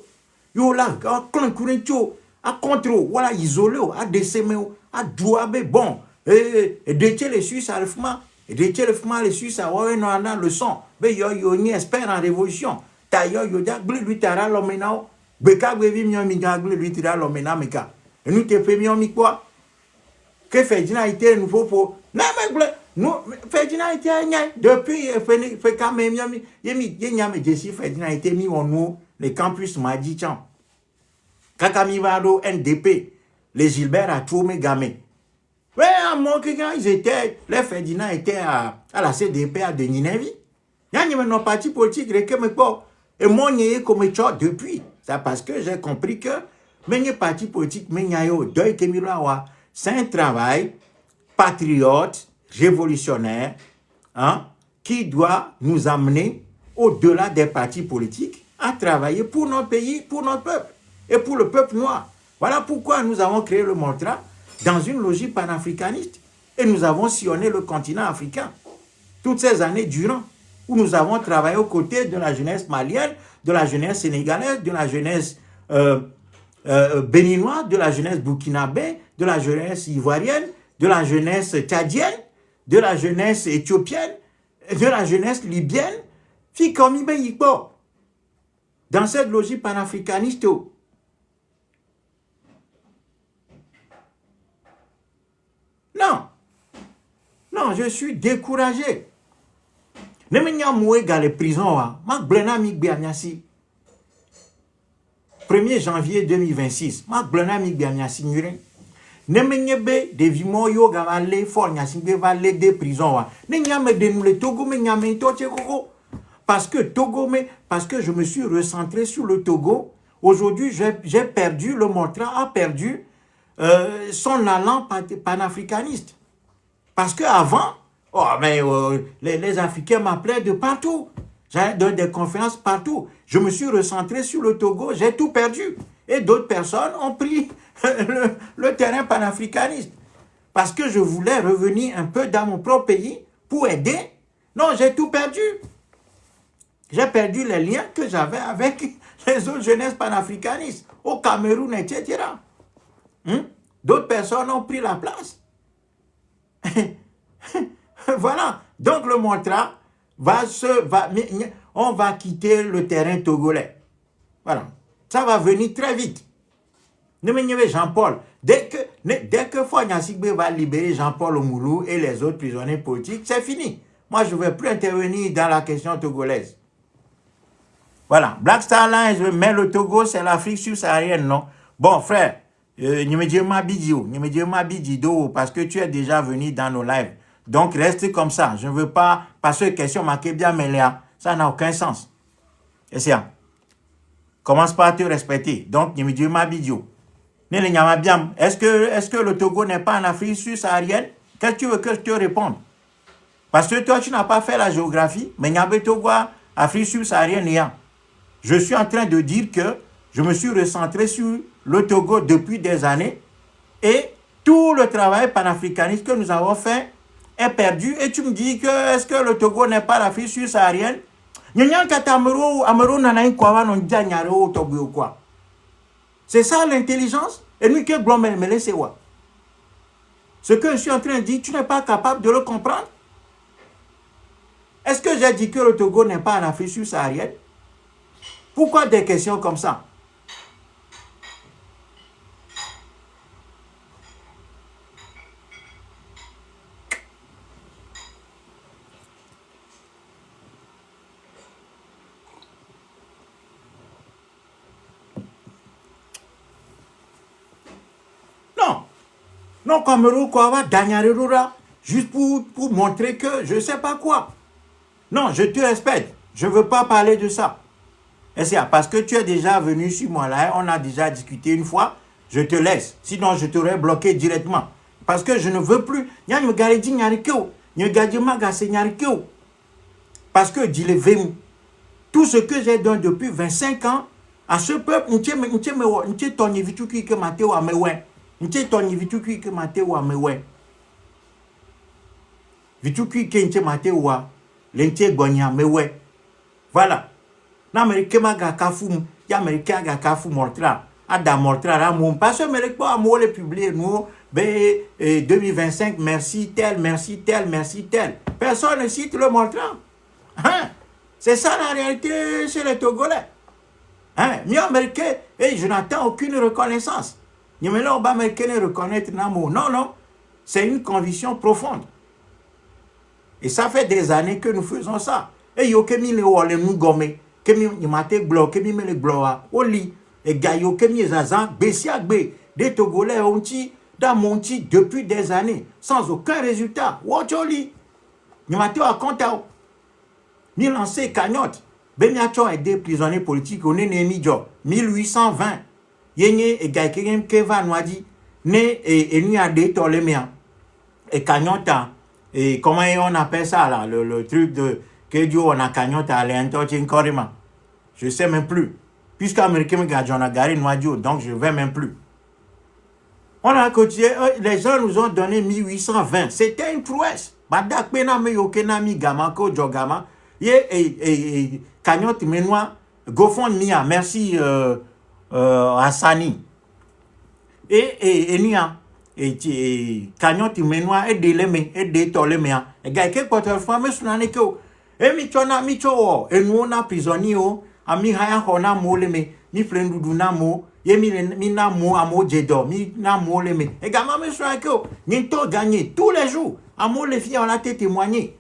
Yo la kon kurentio a contrôle voilà isolé a décemé a douabe bon et de les Suisses à le fuma et de le fuma les Suisses à ouais non la leçon mais yo ni espère en révolution ta yo da bleu lui tara l'omena beka gbevi mi mi ga bleu lui tara l'omena meka et nous te fait mi mi quoi que fait dina été nouveau pour na mais bleu nous fait dina été depuis fait quand même mi yemi nyame jesi fait dina été mi on nous les campus m'a dit tiens Kakamivado, NDP, les Gilbert à Tourmé Gamé. Ouais, à mon ils étaient, les Ferdinand étaient à la CDP à Denis-Nevi. Il y a un parti politique, et moi, il y a comme depuis. C'est parce que j'ai compris que, mais parti politique, c'est un travail patriote, révolutionnaire, hein, qui doit nous amener au-delà des partis politiques à travailler pour notre pays, pour notre peuple. Et pour le peuple noir. Voilà pourquoi nous avons créé le Montra dans une logique panafricaniste. Et nous avons sillonné le continent africain toutes ces années durant, où nous avons travaillé aux côtés de la jeunesse malienne, de la jeunesse sénégalaise, de la jeunesse béninoise, de la jeunesse burkinabé, de la jeunesse ivoirienne, de la jeunesse tchadienne, de la jeunesse éthiopienne, de la jeunesse libyenne. Dans cette logique panafricaniste, non, je suis découragé. Ne me nyam les prisons ma blena mi gbiamiasi. 1er janvier 2026, ma blena mi gbiamiasi nyure. Ne me nyebe de vimo yo gavale for nyasi be vale de prison Ne nyame de nous le Togo me nyame toche koko. Parce que je me suis recentré sur le Togo. Aujourd'hui, j'ai perdu, le Montra a perdu son allant panafricaniste. Parce qu'avant, les Africains m'appelaient de partout. J'allais donner des conférences partout. Je me suis recentré sur le Togo, j'ai tout perdu. Et d'autres personnes ont pris le terrain panafricaniste. Parce que je voulais revenir un peu dans mon propre pays pour aider. Non, j'ai tout perdu. J'ai perdu les liens que j'avais avec les autres jeunesses panafricanistes, au Cameroun, etc. D'autres personnes ont pris la place. Voilà. Donc le Montra on va quitter le terrain togolais. Voilà. Ça va venir très vite. Jean-Paul. Dès que Fonya Sigbe va libérer Jean-Paul Omoulou et les autres prisonniers politiques, c'est fini. Moi, je ne vais plus intervenir dans la question togolaise. Voilà. Black Star Line, mais le Togo, c'est l'Afrique subsaharienne, non? Bon, frère, parce que tu es déjà venu dans nos lives. Donc, reste comme ça. Je ne veux pas passer une question marquée bien Méléa. Ça n'a aucun sens. Et c'est ça. Commence par te respecter. Donc, est-ce que le Togo n'est pas en Afrique subsaharienne? Qu'est-ce que tu veux que je te réponde? Parce que toi, tu n'as pas fait la géographie, mais Niamey Togo, Afrique subsaharienne, je suis en train de dire que je me suis recentré sur le Togo depuis des années et tout le travail panafricaniste que nous avons fait est perdu. Et tu me dis que est-ce que le Togo n'est pas l'Afrique subsaharienne? C'est ça l'intelligence. Et nous que c'est quoi? Ce que je suis en train de dire, tu n'es pas capable de le comprendre? Est-ce que j'ai dit que le Togo n'est pas en Afrique subsaharienne? Pourquoi des questions comme ça? Non, Cameroun, quoi, va Danyarurura, juste pour montrer que je ne sais pas quoi. Non, je te respecte. Je ne veux pas parler de ça. Et c'est parce que tu es déjà venu sur moi là, on a déjà discuté une fois, je te laisse. Sinon, je t'aurais bloqué directement. Parce que je ne veux plus. N'y gadjema ga senyarikeo. Parce que dis le tout ce que j'ai donné depuis 25 ans à ce peuple, n'tche toni vitu ki ke mateo amewe. N'tche toni vitu ki ke mateo amewe. Vitu ki ke n'tche mateo wa, l'n'tche gonya mewe. Voilà. N'Amérique ma ga kafum, y'Amérique ga kafu mortra. Ada mortra la mon parce que Amérique pas amour le publier nous. 2025, merci tel, merci tel, merci tel. Personne ne cite le montrant. Hein? C'est ça la réalité chez les Togolais. Hein? Ni Américain, et je n'attends aucune reconnaissance. Ni maintenant, Américain ne reconnaître Namo. Non, non. C'est une conviction profonde. Et ça fait des années que nous faisons ça. Et yo kemi le wole nous gomme, kemi ni mate glo, kemi me le gloa, oli, et gayo kemi zazan, besiagbe, des Togolais ont dans mon petit depuis des années, sans aucun résultat. Wotcholi. Ni mate wa konta. Ni lancé cagnotte. Bemiacho est des prisonniers politiques au Nénémi Djo, 1820. Yenye et Gaïkem Keva Nwadi, né et ni a des toléméens. Et cagnotte, et comment on appelle ça là, le truc de que Dieu on a cagnotte à l'intochin Korima. Je sais même plus. Puisqu'Américain Gadjon a garé Nwadio, donc je ne vais même plus. On a continué, les gens nous ont donné 1820. C'était une prouesse. Badak Pename Yokenami Gamako Djogama. Et cagnotte Menois, GoFundMe, merci Hassani. Et Nia, et cagnotte Menois, et de l'aimer, et de tolémer. Et Gaïke Potelfra, mais Sunaneko. Et Michona Micho, et nous on a prisonnier, a mi haya hona moleme, mi plendu na mo, ye mi na mo amo jedo, mi na moleme. Et gamin me soako, n'into gagné tous les jours. Amo les filles on a été témoigné.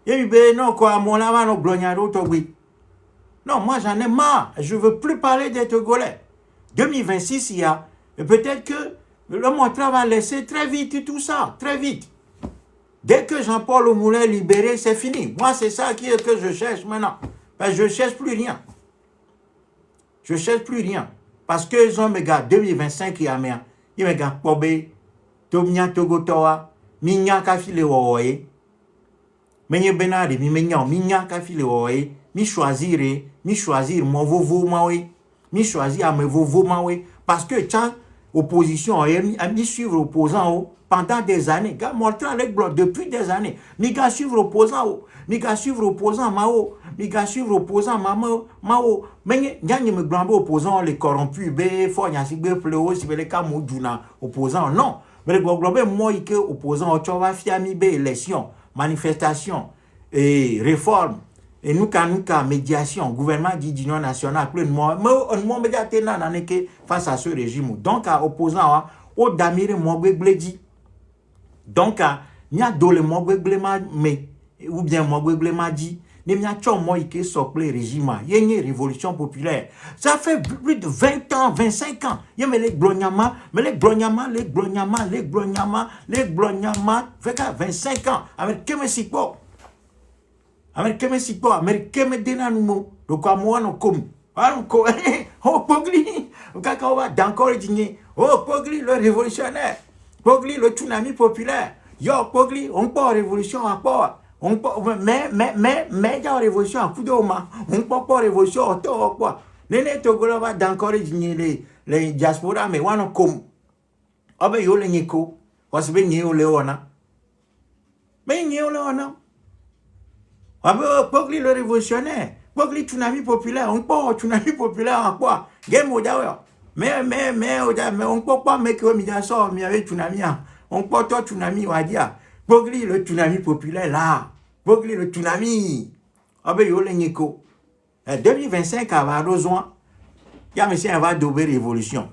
Et mi be non quoi, mon lava no glognaro togui. Non, moi j'en ai marre. Je veux plus parler des Togolais. 2026 il y a, et peut-être que le montra va laisser très vite tout ça, très vite. Dès que Jean-Paul Omoulin est libéré, c'est fini. Moi c'est ça que je cherche maintenant. Ben, je ne cherche plus rien. Je ne cherche plus rien. Parce que les gens me gardent 2025 il y a rien. Ils me gardent Kobe, Tomia Togotoa, Minya Kafile Woye. Menye Benari, Minya Kafile Woye. Mi choisir mon vovo mawe. Mi choisir à me vovo mawe. Parce que quand opposition a mis suivre opposant pendant des années. Gars, montrant les blocs depuis des années. Mi gars suivre opposant mi gars suivre opposant mao. Mi gars suivre opposant mao. Mais gagne me glambe opposant les corrompus. Be fo nyasi be pleo si le ka moduna opposant non. Mais le glambe moi que opposant tu va fiami be élection, manifestation et réforme. Et nous quand médiation, gouvernement d'union nationale, plein de moi, mais on médiaté face à ce régime. Donc à opposant au damire mogbe bledi. Donc n'y a dole mogbe blema mais ou bien mogbe blema dit, n'y a chon moi que socle régime, y a une révolution populaire. Ça fait plus de 20 ans, 25 ans. Y a mais les glognama, fait 25 ans avec que me sipo. Américain me dénanumo, donc à moi non comme. Oh Pogli, Kakawa d'encore digné. Oh Pogli le révolutionnaire, Pogli le tsunami populaire. Yo Pogli, on peut révolution à quoi? On peut mais la révolution à coup d'oma. On peut pas révolution au tort quoi. Nene Togolova d'encore digné les diaspora mais on comme. Ah ben yo le nico, was ben yo leona. Mais yo leona. Ah ben, Pogli le révolutionnaire, Pogli tsunami populaire, on peut tsunami populaire en quoi? Game au d'ailleurs. Mais on peut pas mettre au milieu sort, mais avec tsunami, on peut toi tsunami, on va dire. Pogli le tsunami populaire là, Pogli le tsunami. Ah ben, yo le nico. 2025, à va besoin, il y a monsieur, va dober révolution.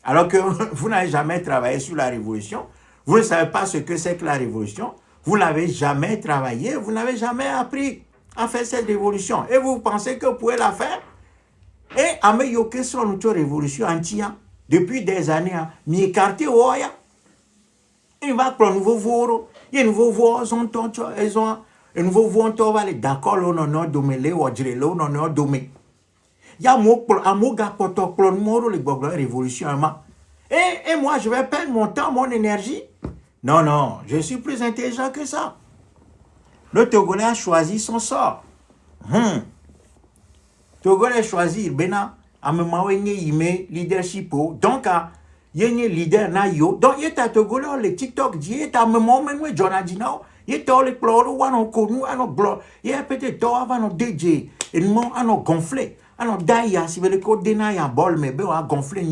Alors que vous n'avez jamais travaillé sur la révolution, vous ne savez pas ce que c'est que la révolution. Vous n'avez jamais travaillé, vous n'avez jamais appris à faire cette révolution. Et vous pensez que vous pouvez la faire? Et à me yoke sur notre révolution entière, depuis des années, mi écarté au ya. Il va prendre un nouveau voro, il y a un nouveau voro, ils ont un nouveau voro, on va aller d'accord, on a domé, on a domé. Il y a un mot gars pour le révolution. Et moi, je vais perdre mon temps, mon énergie. Non, non, je suis plus intelligent que ça. Le Togolais a choisi son sort. Togolais choisi, bena, à me mawenye yime leadership. Donc, il y a un leader na yo. Donc, il y a Togolais, le TikTok, il y a un moment, mais Jonadina, il y a les pleurs, ou on connu, on blog, il y a peut-être avant DJ, et nous, on gonflé. On daïa, si vous voulez, qu'on dénaille un bol, mais on a gonflé,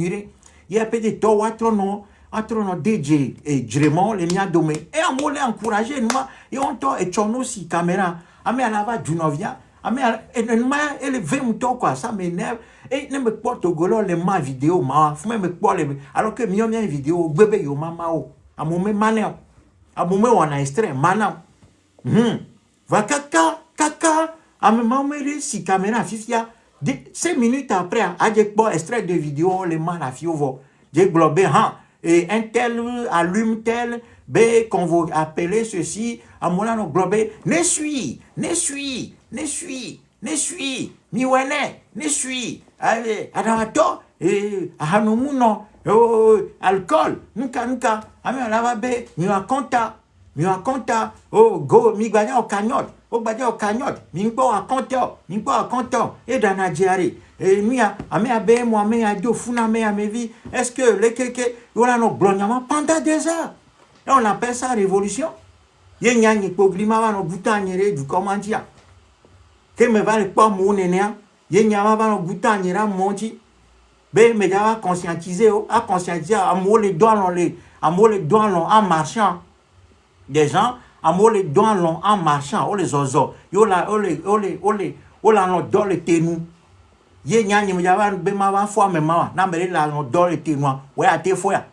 il y a peut-être toi, non. Entre nos DJ et Drémont, les miens domés. Et on m'a encouragé, nous, et on t'a et on aussi caméra. Amé à la va du novia. Amé et le 20 moutons, quoi, ça m'énerve. Et ne me porte au golo, les mains vidéo, ma, faut me porte les. Alors que mieux bien vidéo, bébé, yo, mama, à mon même manière. À mon même, on a extrait, manam. Va caca, à me maman, si caméra, fifia. 5 minutes après, à j'ai bon extrait de vidéo, les mains, la fio, j'ai globé, et un tel allume tel, B, qu'on va appeler ceci, à mon nom globé, ne suis, miwene, ne suis, adamato, et hanoumuno, alcool, nuka, ami alababe, miwakonta, oh, go, migwanya au cagnotte, au badia au cagnotte, mingbo à compteur, et dans la diarrhée. Et nous, amé abe moi me adio funa me amevi. Est-ce que les keke voilà nos blognaman pendant 2 heures? Et on appelle ça révolution. Ye nyanye poglima va no butanyere du comment dire. Que me va le pas mon nénéa. Ye nyama va no butanyera monti. Be me va conscientiser à conscientiser à mo les doigts en marchant. Des gens à mo les doigts en marchant. Oh les ozo. Yo la no dans le tenou. Ye nyanye me java be ma va fois me ma na me la no do le ténois ouais à te foya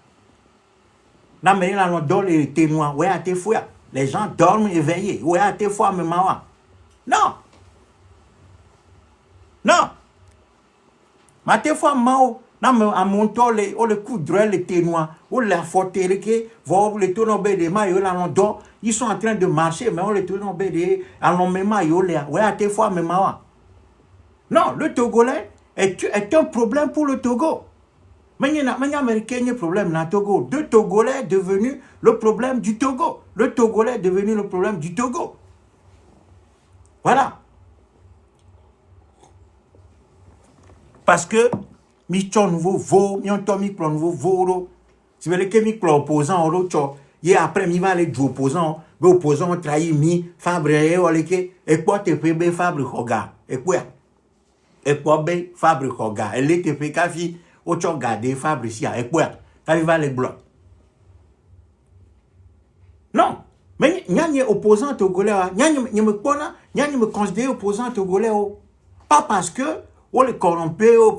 na me la no do le ténois ouais à te foya les gens dorment éveillés ouais à te fois me ma non ma te fois mao na me a monto le coup de le ténois ou la forteré que voir le tourno be de ma yo la no do ils sont en train de marcher mais on le tourno be de a no me ma yo le ouais à te fois me ma. Non, le Togolais est un problème pour le Togo. Mais il y a un Américain problème dans le Togo. Le Togolais est devenu le problème du Togo. Le Togolais est devenu le problème du Togo. Voilà. Parce que, Michon nouveau veau, Michon nouveau veau, si vous voulez que Michon opposant, et après, il va aller du opposant, l'opposant trahit mi, Fabre, et quoi te fait Fabre, regarde, et quoi? Et quoi ben Fabre Hoga elle était fait kafi au garder Fabre si et quoi quand il va les blocs non mais n'y a opposant togolais n'y me considère opposant togolais pas parce que on les corrompé au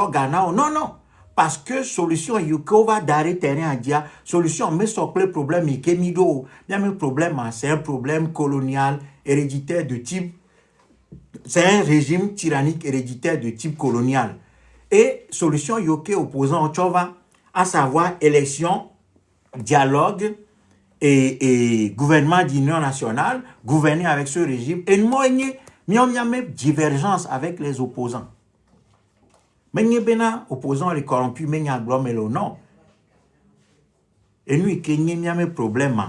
Ghana non parce que solution yuko va d'arrêt terrain à dia solution mais sur le problème ikemido il y a un problème c'est un problème colonial héréditaire de type. C'est un régime tyrannique héréditaire de type colonial. Et solution yoke opposant au Tchova, à savoir élection, dialogue et gouvernement d'union nationale, gouverner avec ce régime. Et nous, il y a même divergence avec les opposants. Mais il y a opposants, les corrompus, mais il y a non. Et nous, il y a un problème.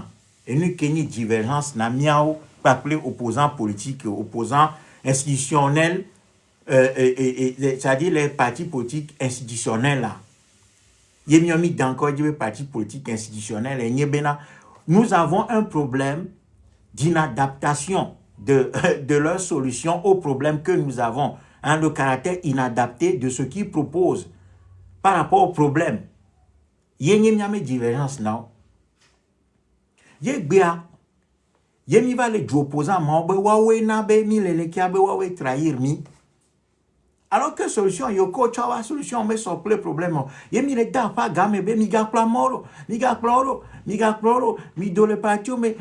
Et nous, il y a une divergence, il y a un opposant politique, opposant institutionnels, c'est-à-dire les partis politiques institutionnels là. Il y a mis encore des partis politiques institutionnels et nous avons un problème d'inadaptation de leurs solutions aux problèmes que nous avons, le caractère inadapté de ce qu'ils proposent par rapport aux problèmes. Il y a une divergence non. Il y a Yemi va les opposants, mais wawe na be mi le kia be wawe trahir mi. Alors que solution yoko chawa solution mais sur le problème. Yemi le da pas game be mi ga ploro, mi do le parti me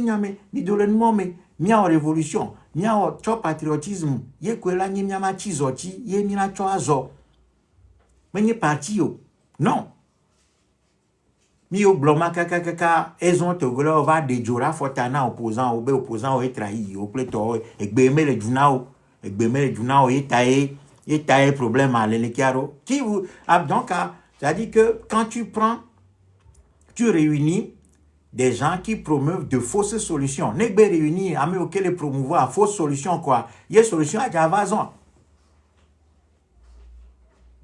nyame, mi do le nome, mi en révolution, mi en cho patriotisme, ye kwela nyi nyama chizoti, ye mi na cho azo. Mais ni parti yo. Non. Mi au bloma kaka ezon togolo va de jora fotana opposant au trahi au pleto egbeme le junao etae problème à l'elekiaro qui vous donc ça dit que quand tu réunis des gens qui promeuvent de fausses solutions. N'est-ce pas réunir, à me les promouvoir, fausses solutions quoi. Il y a des solutions à Javazon.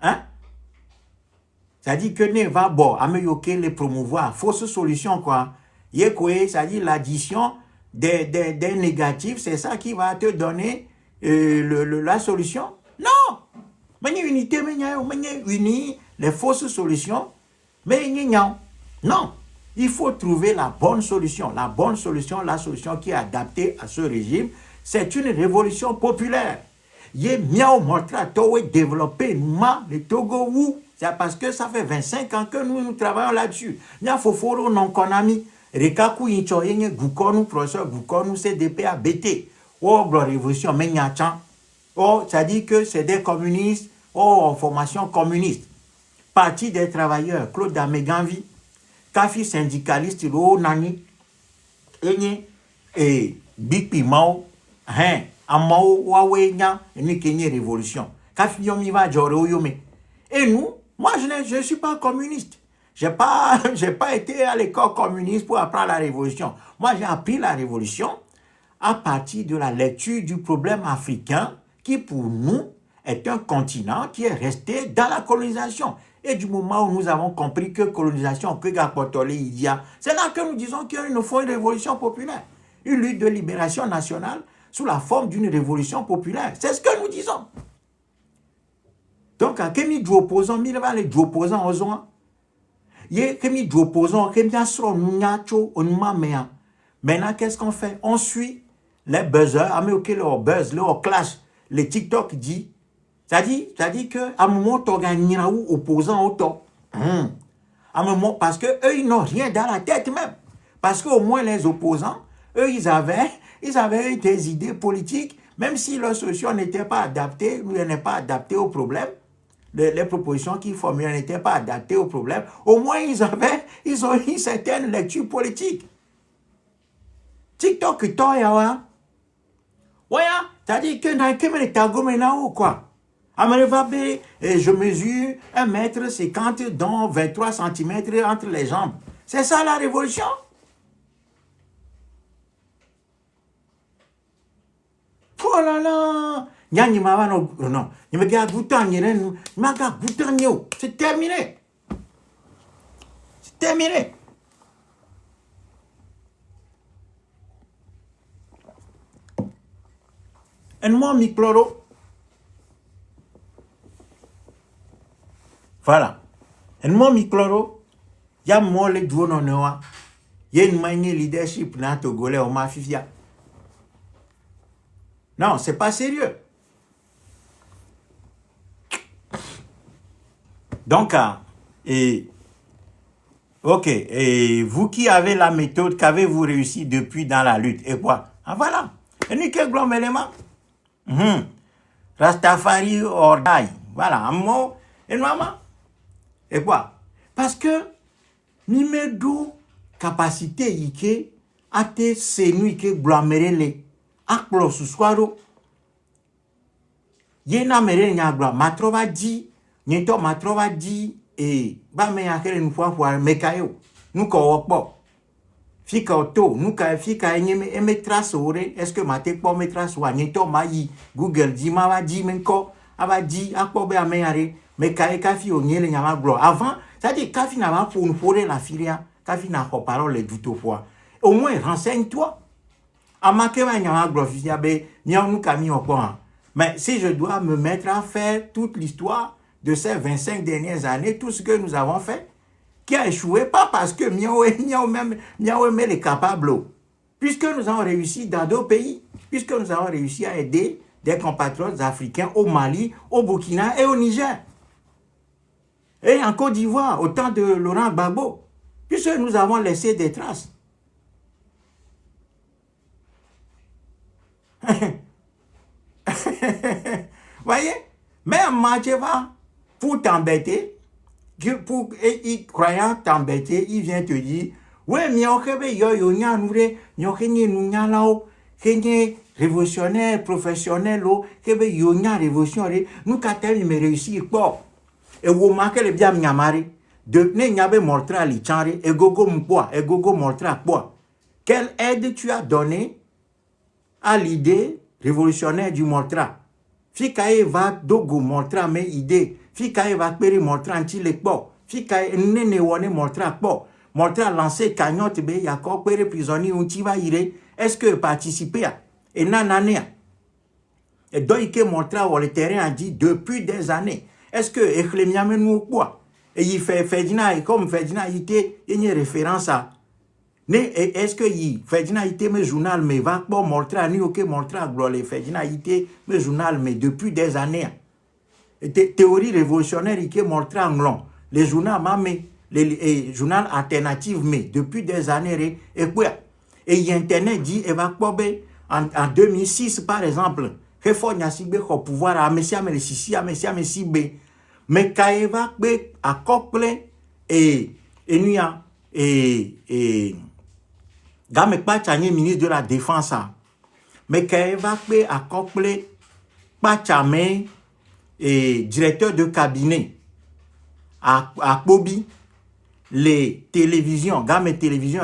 Hein? C'est-à-dire que ne va bon, à me les promouvoir, fausses solutions quoi. Il y a quoi, c'est-à-dire l'addition des négatifs, c'est ça qui va te donner la solution. Non! Mais unité, mais unir les fausses solutions, mais non. Il faut trouver la bonne solution. La bonne solution, la solution qui est adaptée à ce régime, c'est une révolution populaire. Il y a miao montra towe développer le Togo où c'est parce que ça fait 25 ans que nous travaillons là-dessus. Nya foforo non konami rekaku incho yenye gukonu professeur gukonu CDP ABT. Oh révolution mais nyachan. Oh ça dit que c'est des communistes, oh formation communiste. Parti des travailleurs Claude Améganvi, Kafi syndicaliste lo nani enye et Big Mao hein amao wawe nya ni kenye révolution. Kafi yomi va joro yome. Et nous, moi je ne suis pas communiste. J'ai pas été à l'école communiste pour apprendre la révolution. Moi j'ai appris la révolution à partir de la lecture du problème africain qui pour nous est un continent qui est resté dans la colonisation. Et du moment où nous avons compris que colonisation, c'est là que nous disons qu'il nous faut une révolution populaire. Une lutte de libération nationale sous la forme d'une révolution populaire. C'est ce que nous disons. Donc, à quel du opposant, il va aller du opposant aux gens. Il y a quel du opposant, quel sur maintenant, qu'est-ce qu'on fait? On suit les buzzers, leur buzz, leur clash, les TikTok dit. Ça dit que à un moment, tu gagnes opposant au top. À un moment, parce que eux, ils n'ont rien dans la tête même. Parce qu'au moins, les opposants, eux, ils avaient des idées politiques, même si leur solution n'était pas adaptée, ou n'est pas adaptée au problème. Les propositions qu'ils formulaient n'étaient pas adaptées au problème. Au moins, ils ont une certaine lecture politique. TikTok, toi, ya ouais, c'est-à-dire que dans le tago maintenant, quoi. Je mesure 1,50 m, dont 23 cm entre les jambes. C'est ça la révolution? Oh là là! Non, c'est terminé. C'est terminé. Et moi, micloro. Voilà. Et moi, micloro, il y a moi le douane en noa. Il y a une manière leadership dans Togolais au mafia. Non, c'est pas sérieux. Donc, ok, et vous qui avez la méthode, qu'avez-vous réussi depuis dans la lutte? Et quoi? Ah voilà. Et nous quel grand élément? Rastafari or die. Voilà, un mot. Et maman? Et quoi? Parce que, nimedo capacité yike, ate senu yike blamerele, aklo suswaro. Yena mere nyagla, matrova di, nyeto matrova di, et ba me yakere nous fois mekayo. Nous ko wokpo. Fika auto, nous ka fika eme trace ore, est-ce que mate po me trace wa nyeto mayi Google di ma va di menko, ava di akpo be ameyare. Mais kafi o nyele nyama glo avant ça dit kafi na va pour nous forer la filia kafi na ko parole les doute fois au moins renseigne-toi amake va nyama glo filia be nya nous kami au point. Mais si je dois me mettre à faire toute l'histoire de ces 25 dernières années, tout ce que nous avons fait qui a échoué, pas parce que miao même est capable, puisque nous avons réussi dans d'autres pays, puisque nous avons réussi à aider des compatriotes africains au Mali, au Burkina et au Niger. Et en Côte d'Ivoire, au temps de Laurent Gbagbo, puisque nous avons laissé des traces. Voyez? Même Macheva, pour t'embêter, croyant t'embêter, il vient te dire, ouais, mais on révolutionnaire, professionnel, révolutionnaire, nous, quand même, réussir, quoi. Et vous marquez le bien Mnyamari. de Nenyabe Mortra Lichari, Egogo Mpoa, Egogo Mortra Poa. Quelle aide tu as donnée à l'idée révolutionnaire du Mortra? Fikae va dogo Mortra me idée. Fikae va peri Mortra anti le po. Fikae nene wane Mortra po. Mortra lancé cagnotte be yako peri prisonnier unti va ire. Est-ce que participer à? Et nananea. Et donc que Mortra ou le terrain a dit depuis des années. Est-ce que Echlemiame nous quoi? Et il fait Ferdinand, et comme Ferdinand il était une référence à. Est-ce que Ferdinand était mes journal, mais va pas montrer ni aucun montrer à gloire Ferdinand était mes journal, mais depuis des années. Théorie révolutionnaire, il est montré en long. Les journaux, les journaux alternatifs, mais depuis des années, et quoi? Et Internet dit, en 2006, par exemple, que faut n'y au pouvoir à Messia, mais si, à Messia, mais si, mais Kaeva, à couple, et Nuya, et Game Pachanye, ministre de la Défense, mais Kaeva, à couple, Pachame, et directeur de cabinet, à Kobi, les télévisions, Game Télévision,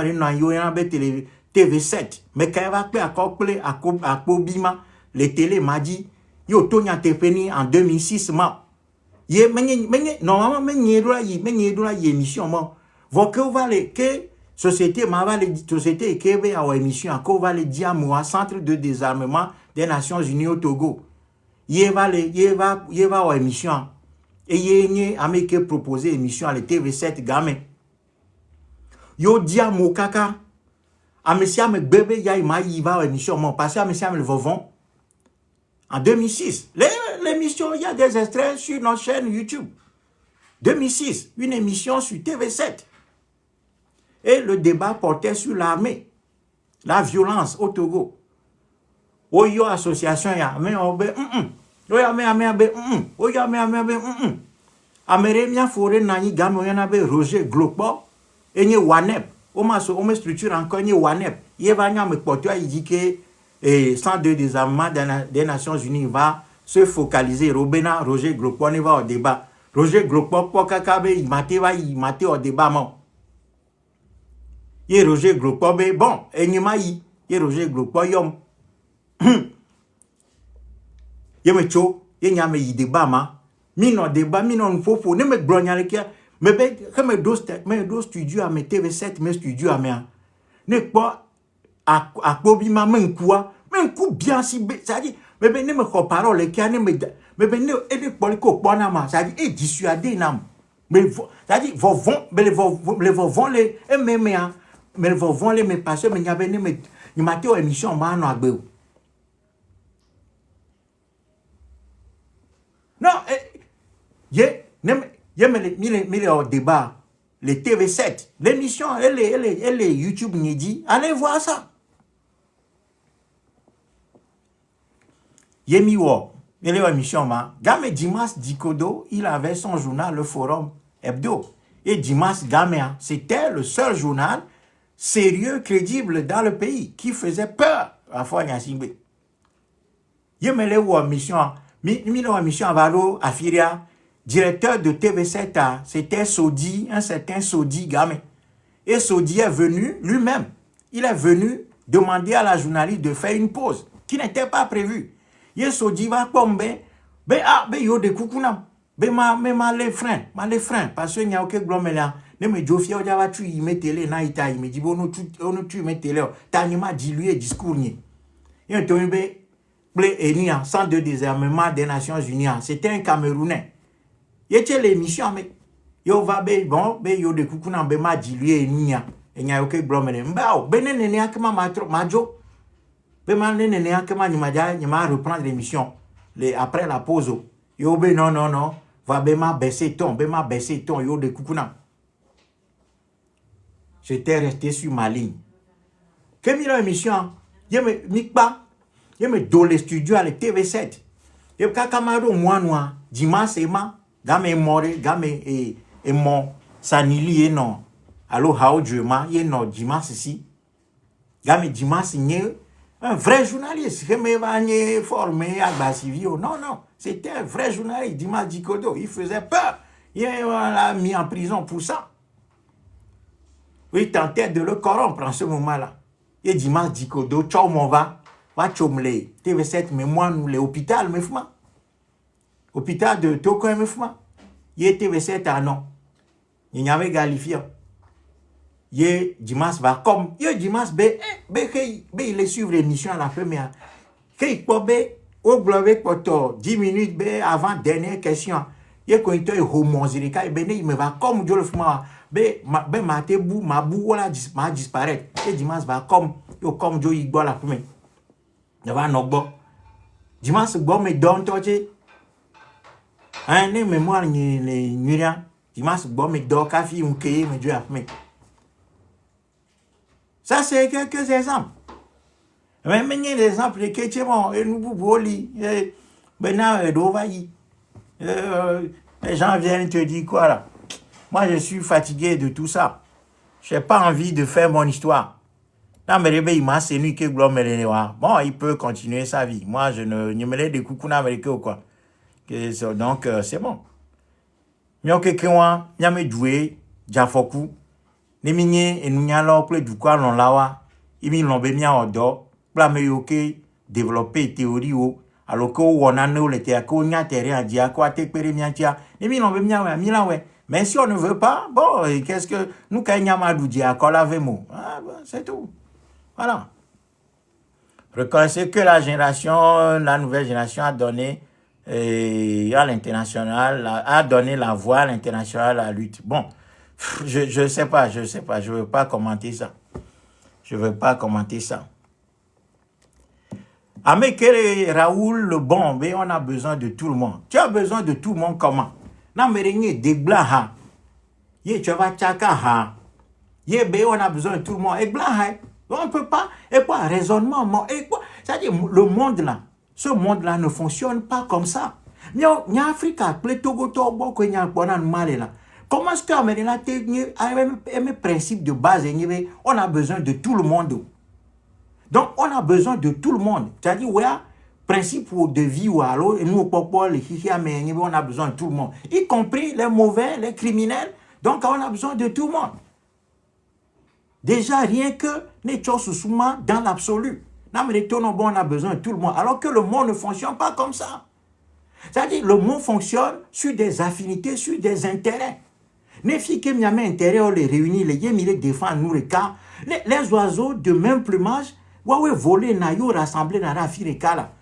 TV7, mais Kaeva, à couple, à Kobima, les télé m'a dit, yo Tonya Tepeni en 2006, ye normalement mais émission mo vo que va les que société ma va les société que va à émission ko va les dire moi centre de désarmement des Nations Unies au Togo ye va à émission et ye américain proposer émission à la TV7 gamin yo dia mo kaka a monsieur me bébé ya ma y va à émission mon passé à monsieur me le vovon en 2006 l'émission, il y a des extraits sur notre chaîne YouTube. 2006, une émission sur TV7. Et le débat portait sur l'armée, la violence au Togo. Oyo association ya, mais on be oya me oya me Ameremia forêt nani gamme yana be Roger Glokbo et ni Wanep. O ma structure encore ni Wanep. Yevanya me porte il dit que centre de désarmement des Nations Unies va se focaliser. Robena, Roger Glokpo, on va au débat. Roger Glokpo, Pokakabe, il mate au débat, mon. Yé Roger Glokpo, bon, et n'y ma y, yé Roger Glokpo, yom. Yé me cho, yé n'y a me y débat, ma. Mino débat, mino n'fofo, ne me grognale kia. Me be, comme me dos studio à me TV7, me studio à me. Ne pas, à Kobima, men quoi, bien si, ça dit, mais ben ne me parole qui a ne me ben ne et polico bonama ça dit et dissuader nam mais ça dit vont les MMA mais vont les me passer mais y avait ne me ni maté émission ma no agbe non me au débat les TV7 l'émission elle est YouTube n'y dit allez voir ça. Yemiwo, il est émission Game Dimas Dikodo, il avait son journal Le Forum Hebdo. Et Dimas Game, c'était le seul journal sérieux, crédible dans le pays qui faisait peur à Foignasimbe. Yemele ou émission, Milo émission Avalo Afiria, directeur de TV7, c'était Sodi, un certain Sodi Game. Et Sodi est venu lui-même. Il est venu demander à la journaliste de faire une pause qui n'était pas prévue. Yeso diva pombe be yo de kukuna be ma les freins parce que n'y a aucun glomela ne me jofia oja tu y metele na ita y me dibo no tu metele ta ni ma diluer discours ni yon to be ble enia centre de désarmement des Nations Unies c'était un Camerounais yete l'émission mais yo va be bon be yo de kukuna be ma diluer nia et n'y a aucun glomela mbao benene ne akama majo reprendre l'émission après la pause. Yo be non. Va baisser ton, yo de kukuna. J'étais resté sur ma ligne. Que l'émission, je me donne les studios à la TV7. Je kakamaro moi noir, Dimas et ma, game more, game et mon sanili et non. Alors how je ma, ye non Dimas ici. Game Dimas nye. Un vrai journaliste, je me formé à Bassivio. Non, c'était un vrai journaliste, Dimas Dikodo. Il faisait peur. On l'a mis en prison pour ça. Il tentait de le corrompre en ce moment-là. Il dit, Dimas Dikodo, ciao mon va chomle. TV7, mais moi, nous, l'hôpital, mais fuma. Hôpital de Toko, mais fuma. Il est TV7, ah non. Il y avait qualifié. Il Dimas va comme. Il Dimas, il est suivre l'émission à la première. Qu'il peut au globe pour 10 minutes avant dernière question. Il quand il est homo zirika il me va comme je le fais ma tebu ma bou wala ma disparaître. Et Dimas va comme je il boit la première. Il va no bo. Dimas bo me don toche. Hein ne mémoire ni rien. Dimas bo me do kafi un keye me Dieu a fait. Ça c'est quelques exemples. Mais il y a des exemples de Kétchémon, et nous pouvons lire. Maintenant, les gens viennent te dire quoi là? Moi, je suis fatigué de tout ça. Je n'ai pas envie de faire mon histoire. Bon, il peut continuer sa vie. Moi, je ne me l'ai des coucou américain ou quoi. Donc, c'est bon. Mais quelqu'un, il y a mes doués, Jafoku, les miniers, et nous y allons plus du quoi, l'on l'a, ils l'ont bien en dehors. Développer théorie ou alors que on a nous les théâtres on a terrain à dire quoi te périmètre et mi l'on veut bien ouais mais si on ne veut pas bon qu'est-ce que nous quand y a madou dire quoi la vemo c'est tout voilà. Reconnaissez que la nouvelle génération a donné à l'international a donné la voix à l'international à la lutte. Bon, je sais pas, je veux pas commenter ça. Amekele Raoul le bon, mais on a besoin de tout le monde. Tu as besoin de tout le monde comment? Na merengue des blancs ha. Ye tu vas tchaka ha. Ye on a besoin de tout le monde. Et blanc ha. On peut pas. Et quoi raisonnement et quoi? C'est-à-dire le monde là. Ce monde là ne fonctionne pas comme ça. Nya Africa plutôt Togo ko nya pona malé là. Comment est-ce que Amérique a un principe de base on a besoin de tout le monde. Donc, on a besoin de tout le monde. C'est-à-dire, ouais, principe de vie ou alors, nous, on a besoin de tout le monde. Y compris les mauvais, les criminels. Donc, on a besoin de tout le monde. Déjà, rien que les choses dans l'absolu. On a besoin de tout le monde. Alors que le monde ne fonctionne pas comme ça. C'est-à-dire, le monde fonctionne sur des affinités, sur des intérêts. Les filles qui ont intérêt, on les réunit, les yémis défendent nous les cas. Les oiseaux de même plumage, ouais, voler, naïo, rassembler dans la fille là.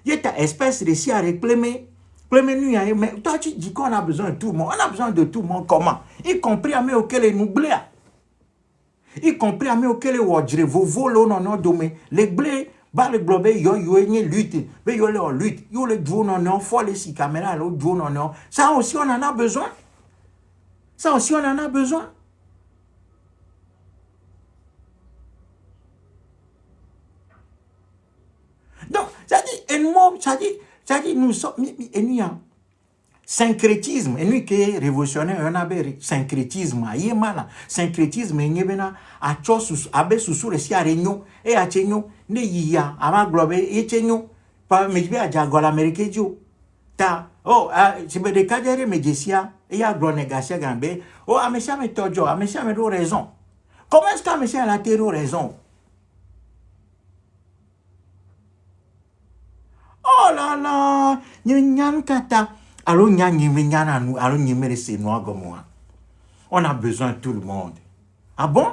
Il y a ta espèce réussi à réclamer. Mais toi, tu dis qu'on a besoin de tout le monde. On a besoin de tout le monde comment? Y compris à mes auxquels les noublés. Y compris à mes auxquels les wadjre, vos volos, non, domé. Les blés, bah, le globe, yo, lutte. Mais yo, les lutte. Yo, les drone, non, faut les six caméras, le drone, non. Ça aussi, on en a besoin. Donc, ça dit, nous sommes, il y a syncrétisme, et nous qui est révolutionnaire, on a syncrétisme, il y a mal, syncrétisme, il y a à chose, à sous le sia réunion, et à chenyo, ne y a, à ma globe, et chenyo, pas, mais je vais à Diagol américain, ta, c'est des cas de médicia, et il y a gros négocier gambé, à monsieur, mais tojo, à monsieur, mais raison. Comment est-ce qu'à monsieur, a la terre raison? Oh là là, on a besoin de tout le monde. Ah bon?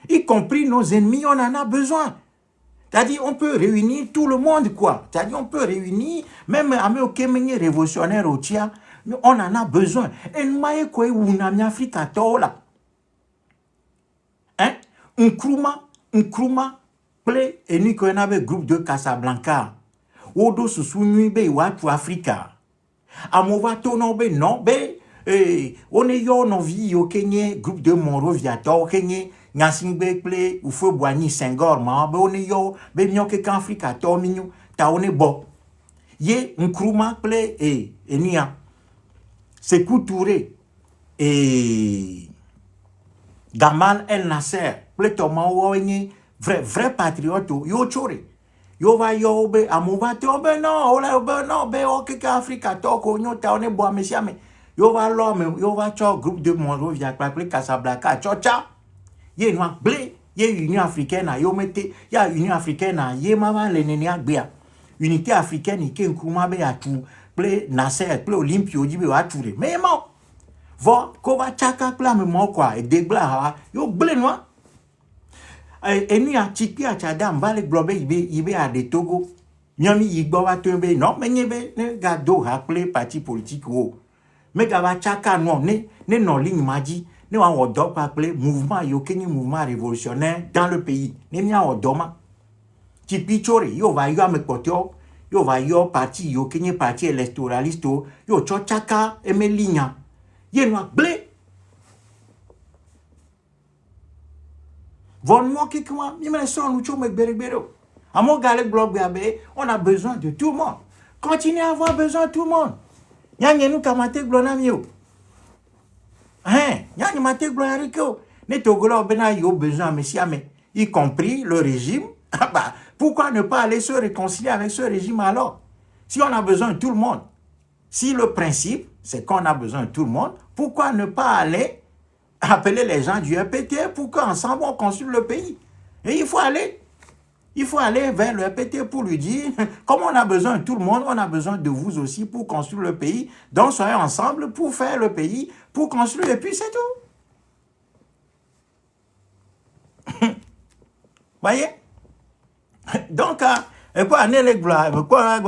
Y compris nos ennemis, on en a besoin. C'est-à-dire, on peut réunir tout le monde, quoi. C'est-à-dire, on peut réunir, même à Kémeni révolutionnaire au Tia, mais on en a besoin. Et nous, on a mis Afrique à Tola. Hein? Un Nkrumah, play, et nous, on avait groupe de Casablanca. Odo susunu be watu Afrika. Amova tono be non be on est yo no vi yo kenye groupe de Monrovia to kenye ngasingbe ple ou feu boigny Senghor ma be on est yo be nyoke kan Afrika to minyu ta on est bo. Ye Nkrumah ple enia Sékou Touré et Gamal El Nasser ple to ma wo enye vrai patriote yo chore. Yo va yo be amova te obe non ola obe non be o ke Afrika to ko nyo ta one bo amesiame Yo va l'homme, yo va tcho groupe de Monrovia, appelé Casablanca, tcha. Yé noir blé, yé Union africaine, yo mette, ya Union africaine, yé maman les nénia bia. Unité africaine, yé nkouma be a tout, blé Nasser, blé Olympio, dit be a tout. Mais non, va, kova tchaka, blé me mon quoi, et dégla, yo blé noir. Et nous, à Tchipi, à Tchadam, va les glober, il à des Togo. Nyami, il va tomber, non, mais il ne gado, rappelé parti politique, mais gaba tchaka, non, ne non, ligne m'a dit, ne wa wodop appelé mouvement, yokeni mouvement révolutionnaire dans le pays. Ne mia wodoma. Tchipi chore, yo va yo me kotyo, yo va yo parti, yokeni parti électoraliste, yo tchaka, et mes lignes. Yé noir blé. On a besoin de tout le monde. Continuez à avoir besoin de tout le monde. Nous kamate glonamio. Hein, nous mate glonariko. Ne togolo bena yo besoin mais y compris le régime. Pourquoi ne pas aller se réconcilier avec ce régime alors? Si on a besoin de tout le monde. Si le principe c'est qu'on a besoin de tout le monde, pourquoi ne pas aller appeler les gens du RPT pour qu'ensemble on construise le pays? Et il faut aller vers le RPT pour lui dire, comme on a besoin de tout le monde, on a besoin de vous aussi pour construire le pays. Donc soyez ensemble pour faire le pays, pour construire, et puis c'est tout. Voyez? Donc, et quoi, les gloires, quoi,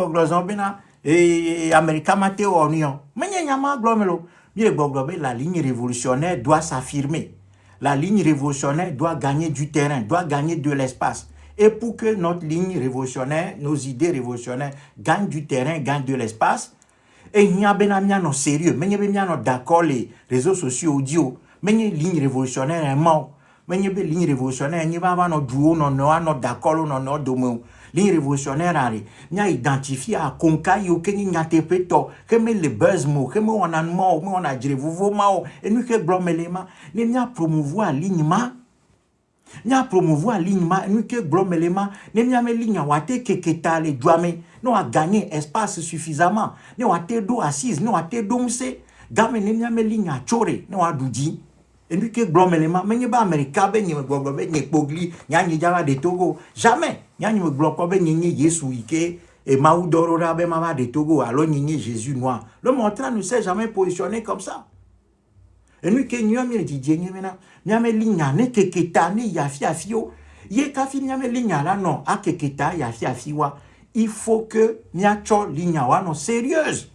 et Américain Matteo Union. Mais il y a ma glomelo. La ligne révolutionnaire doit s'affirmer. La ligne révolutionnaire doit gagner du terrain, doit gagner de l'espace. Et pour que notre ligne révolutionnaire, nos idées révolutionnaires gagnent du terrain, gagnent de l'espace, et il y a bien sérieux, mais il y a bien d'accord les réseaux sociaux audio, mais il y a une ligne révolutionnaire est mort. Mais il y a une ligne révolutionnaire, il y a un duo, non d'accord, non domo. Ligne révolutionnaire, il y a identifié à Konka, il y a un péto, que les buzz mots, que on a mort, on a dit, vous mao, et nous que glomélément, il y a promouvoir l'alignement. Il y a promouvoir l'alignement, nous que glomélément, il y a mes lignes à wate keketa les douame, nous a gagné espace suffisamment, nous a té do assise, nous a té domse, gamme, il y a mes lignes à chore, nous a doudi. Et nous que glomélément, mais il y a pas américain, ben il y a globe, il y a pogli, il y a java de Togo, jamais, il y a une globe, ben il y a Yesu ike, et Maoudoro rabe mama de Togo, alors il y a Jésus noir. Le montrant ne s'est jamais positionné comme ça. Et nous que nous avons dit, nous avons ligne ne keketa ne yafi afio, ye kafi nous avons ligne là non, a keketa yafi afiwa. Il faut que nous ayons ligne wa non sérieuse.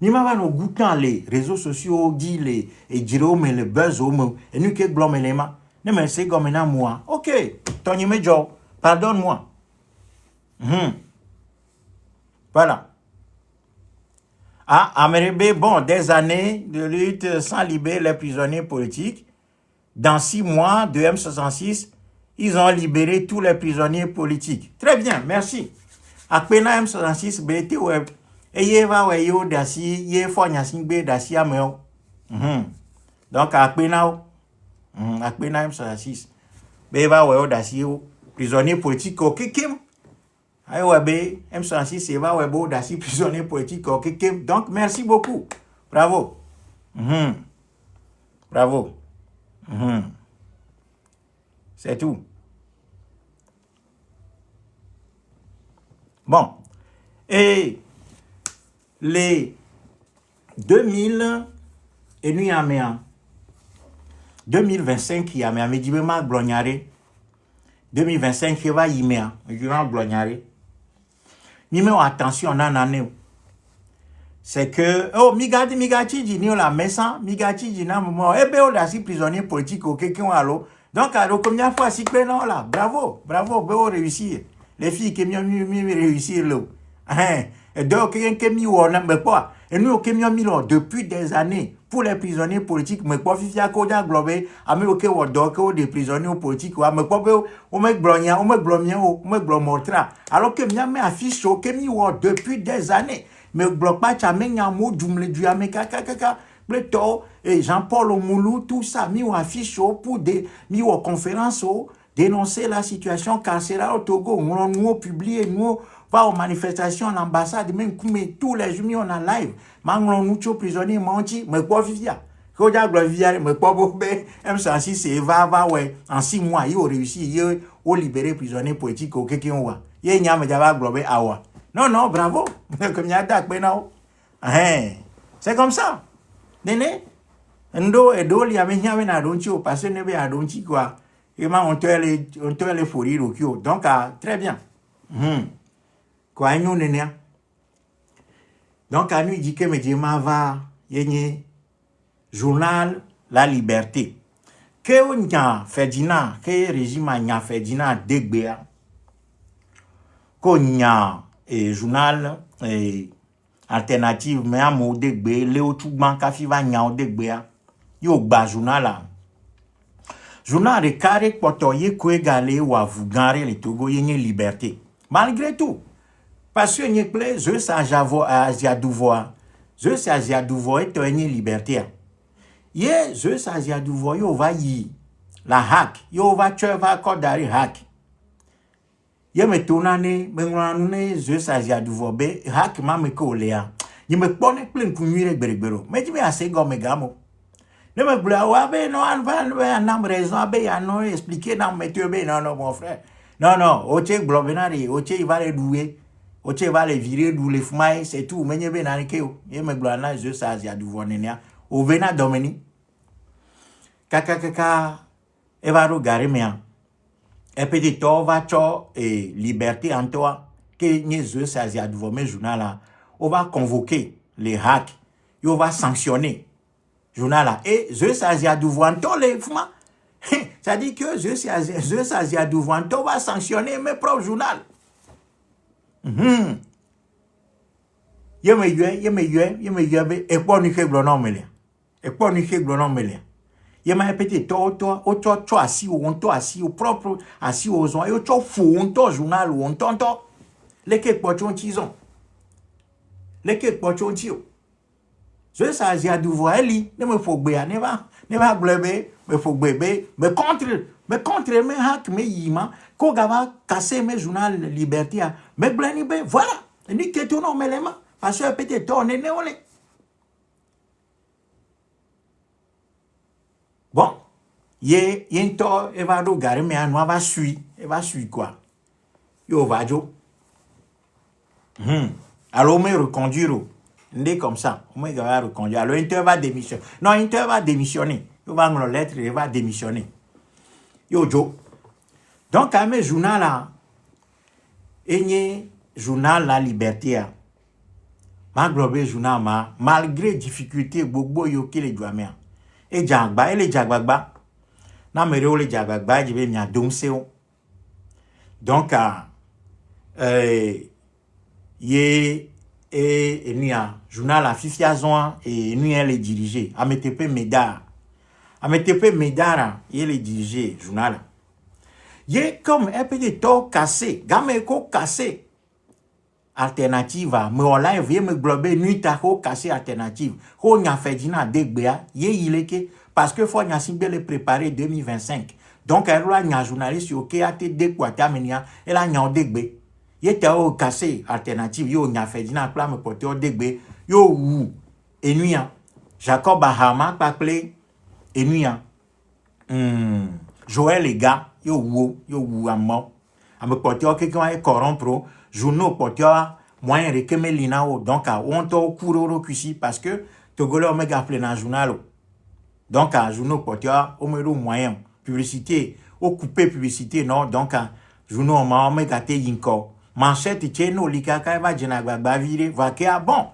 Nous avons goûté les réseaux sociaux, dit les et Jérôme et le buzz au mot, et nous que glom élément. Ne me c'est comme un moi. Ok, ton numéro, pardonne-moi. Voilà. Ah, Amérique, bon, des années de lutte sans libérer les prisonniers politiques. Dans 6 mois de M66, ils ont libéré tous les prisonniers politiques. Très bien, merci. Après M66, BT Web. Et il va ouais yo dasi, il faut nyasingbe dasi ameo. Donc après M66, be va ouais dasi prisonnier politique ok kim. Aïe ouais M66 c'est va ouais bo dasi prisonnier politique ok kim. Donc merci beaucoup. Bravo. Bravo. C'est tout. Bon. Et les 2000 et nous y a 2025 il y a mais dit ma glognare 2025 il va y mettre durant glognare numéro attention en année c'est que oh migati dit ni la messa migati dit na moment et ben on a si prisonnier politique au quelqu'un allo donc alors combien fois si que non là bravo beau réussir les filles qui mieux réussir là hein. Et donc, il y a quoi? Et nous, depuis des années, pour les prisonniers politiques, mais quoi, Fifia Koda Globé, Amérique ou donc des prisonniers politiques, mais quoi, on me glogna, on me glomortra. Alors que m'y a affiché au Kemi depuis des années. Mais bloc pas, t'amène un mot d'oumle du Américain, plutôt, et Jean-Paul Omoulou, tout ça, mis au affiche pour des, mis aux conférences, dénoncer la situation carcérale au Togo. On nous publie, nous, va aux manifestations à l'ambassade, même tous les jours, on a live. Manglon nous prisonnier, menti, mais quoi vivia? Quand il vivia, mais quoi bobe, M106, c'est va, ouais, en 6 mois, il a réussi, il a libéré prisonnier politique au Kékéoua. Il y a un java globé awa. Non, bravo. Comme il y a d'ac, c'est comme ça. Néné, ndo edo li ame nyame na donchi o parce ne be adonchi quoi. Et on te les fourrir au kio. Donc très bien. Quoi nous néné. Donc à nous dit que me dit ma va yenye journal La Liberté. Que on nya Ferdinand, que régime nya Ferdinand Degbea. Ko nya journal alternative mais à mo Degbe Léo Tougban kafi va nya Degbea. Yo ba journal là. Journal de carré potoye ko égalé ou à vous garer les Togo yenye liberté. Malgré tout, parce que yenye ple je sa javo Asia Douvoa. Je sa Asia Douvoa to yenye liberté. Ye je sa Asia Douvoa yo va yi la hack, yo va va kodari hack. Ye me tonane benwane je sa Asia Douvoa be hack ma me ko lea. Ye me pone plein kunyire berebero. Me me ase go me gamo. Ne me bla wabe non an raison abe ya non expliquer dans métier be non mon frère. Non, oche blobenari, oche il va les douer. Oche va les virer d'où les fumailles, c'est tout. Mais be na keo. Ye me blana je sa Asia Douvoa nenia. O vena domini. Kaka eva regarder mea. Et petit to va cho et liberté en toi que ni je sa Asia Douvoa me journal là. On va convoquer les hacks. Et on va sanctionner journal là. Et je sa Asia Douvoa to les fuma. Ça dit que je sa Asia Douvoa to va sanctionner mes propres journal. Ye me yue e po ni ke glonon mele. E po ni ke glonon mele. Ye ma petit to assis au propre assis aux on et to fou on to journal ou on tonto. Les ke pochon tison. Les ke pochon tio. Je sa Asia Douvoa eli ne me faut gbe ne va blebe me faut bébé me contre me hack me yima ko gava casser mes journal liberté me blani be voilà ni que tout non melema parce que peut-être on est néolé. Bon, yento eva do gare me anwa va suit quoi. Yo va jo. Alors me reconduire. Ndé comme ça, on va reconduire. Alors Inter va démissionner. Non, Inter va démissionner. Il va me lettre, il va démissionner. Yo jo. Donc à mes journal là, journal La Liberté. Ma globé journal malgré difficulté beaucoup yo ki le douamé. Et jagba et les jagbagba. Na mere o le jagbagba je vais mi adonseo. Donc et nous journal la fifiazon et nous elle est dirigé AMTP Médard il est dirigé journal il comme un peu de temps cassé gameko cassé alternative mais on live il me glober nuit ta ko cassé alternative ko nya Ferdinand Degbea il est que parce que faut nya simbe le préparer 2025 donc elle a nya journaliste OK a te déquata menia elle a nya Degbe yete o cassé alternative yo nya Ferdinand plan me porter o Degbe yo wu enuya Jacob Bahama paple enuya Joël les gars yo wu amo a me porter o quelqu'un est corrompre journaux porter moyen rekeme lina o donc on to couroro kusi parce que togolais o mega plein journal donc journaux porter o me moyen publicité o couper publicité non donc journaux ma o mega te yinko manchette tcheno likaka va jenagba vire va que bon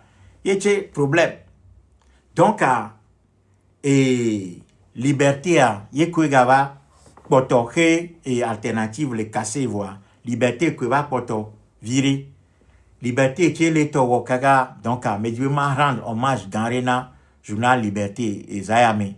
yete problème donc et liberté yekwegava potoke et alternative les casser voir liberté que va poto vire liberté qui les to wakaga donc mais je me rendre hommage dans Rena journal Liberté et Zayame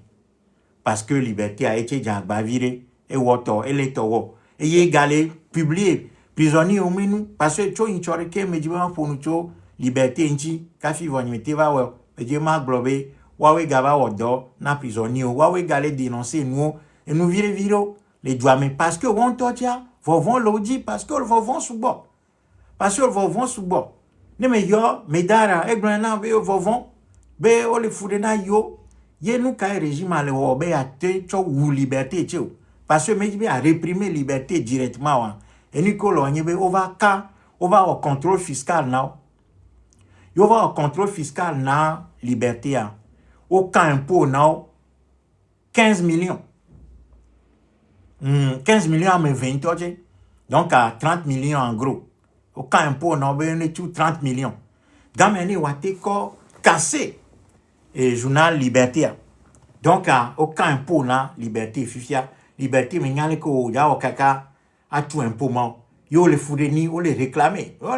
parce que Liberté a été jagba vire et woto et les to et égalé publié prisonnier au menu parce que tu es choreke me dit pour nous Liberté inchi kafi voni meteva wa me dit ma globé wawe gava wodo na prisonnier wawe galé dénoncer nous et nous viro les doigts mais parce que on totia vont l'audi parce que vont sous bord parce que vovon sous bo ne me yo medara e grana be vovon be o le fudena yo ye nous ka régime ale wo be ate cho wu liberté tio parce que me be a réprimer liberté directement wa et ni ko lo be on va au contrôle fiscal now yo va au contrôle fiscal na liberté a aucun impôt now 15 millions 15 millions mais 20 donc à 30 millions en gros aucun impôt now be tout 30 millions gameni wate ko cassé et journal liberté a. Donc aucun impôt na liberté fifia liberté mais nyale ko ya o kaka a tout impôt man yo le foudeni o le réclamer yo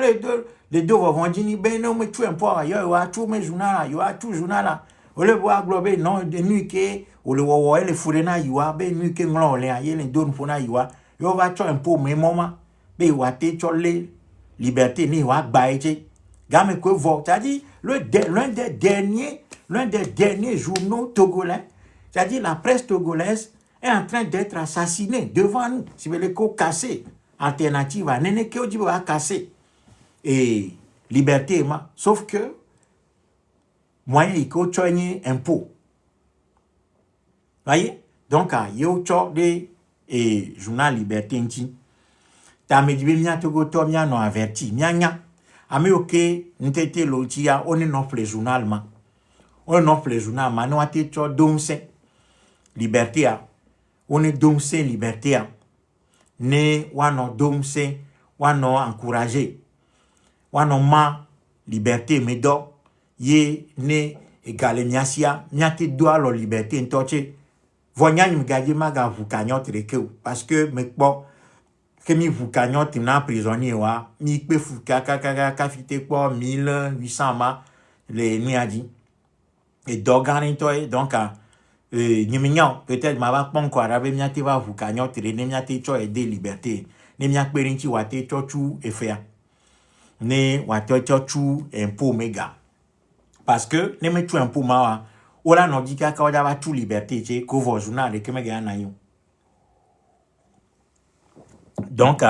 les deux vont dire ni ben non mais tout impôt yo a tout mes journal yo a tout journal o le voir globé non de nuit que o le wo le foudena yo a ben nuit que nglo le ye le don fona yo va tout impôt mais moment be wa te cho le liberté ni wa baïje game ko vo c'est-à-dire l'un des derniers journaux togolais, c'est-à-dire la presse togolaise, est en train d'être assassinée devant nous. Si vous voulez casser, alternative à Nene Kéodi va casser. Et liberté, sauf que, moyen, il faut choigner impôt. Voyez? Donc, il y a des journal liberté. Ta me dit, bien, Togo, toi, bien, non averti. Bien, Ami ok, n'était l'autia, on est non les journal ma. On est non les journal ma, non a été domse liberté a. On est domse liberté a. Ne wano domse, wano encouragé. Wano ma liberté me do. Ye ne egale miasia, miate doa lo liberté ntoche. Voyant me gagne ma ga vous cagnotte rekeu parce que me bon que mi vous cagnotte na prisonnier wa mi pe fou ka fite quoi 1800 ma les ni a dit et d'organer toi donc ni mignon peut-être ma va pas encore arabe mi ate va vous cagnotte ne mi ate cho aider liberté ne mi akperinchi wa te cho chu e faire ne wa te cho chu impôt méga parce que ne me chu impôt ma wa ola no di ka ka va chu liberté che ko vo journal que me ga na yo. Donc,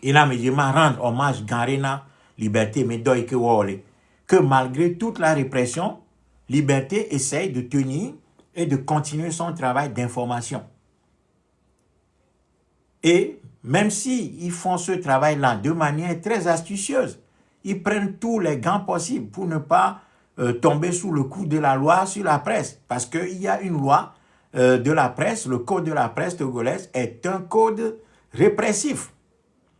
il a me rendre hommage Garena liberté mais doy que malgré toute la répression, liberté essaye de tenir et de continuer son travail d'information. Et même si ils font ce travail-là de manière très astucieuse, ils prennent tous les gants possibles pour ne pas tomber sous le coup de la loi sur la presse. Parce qu'il y a une loi de la presse, le code de la presse togolaise est un code répressif.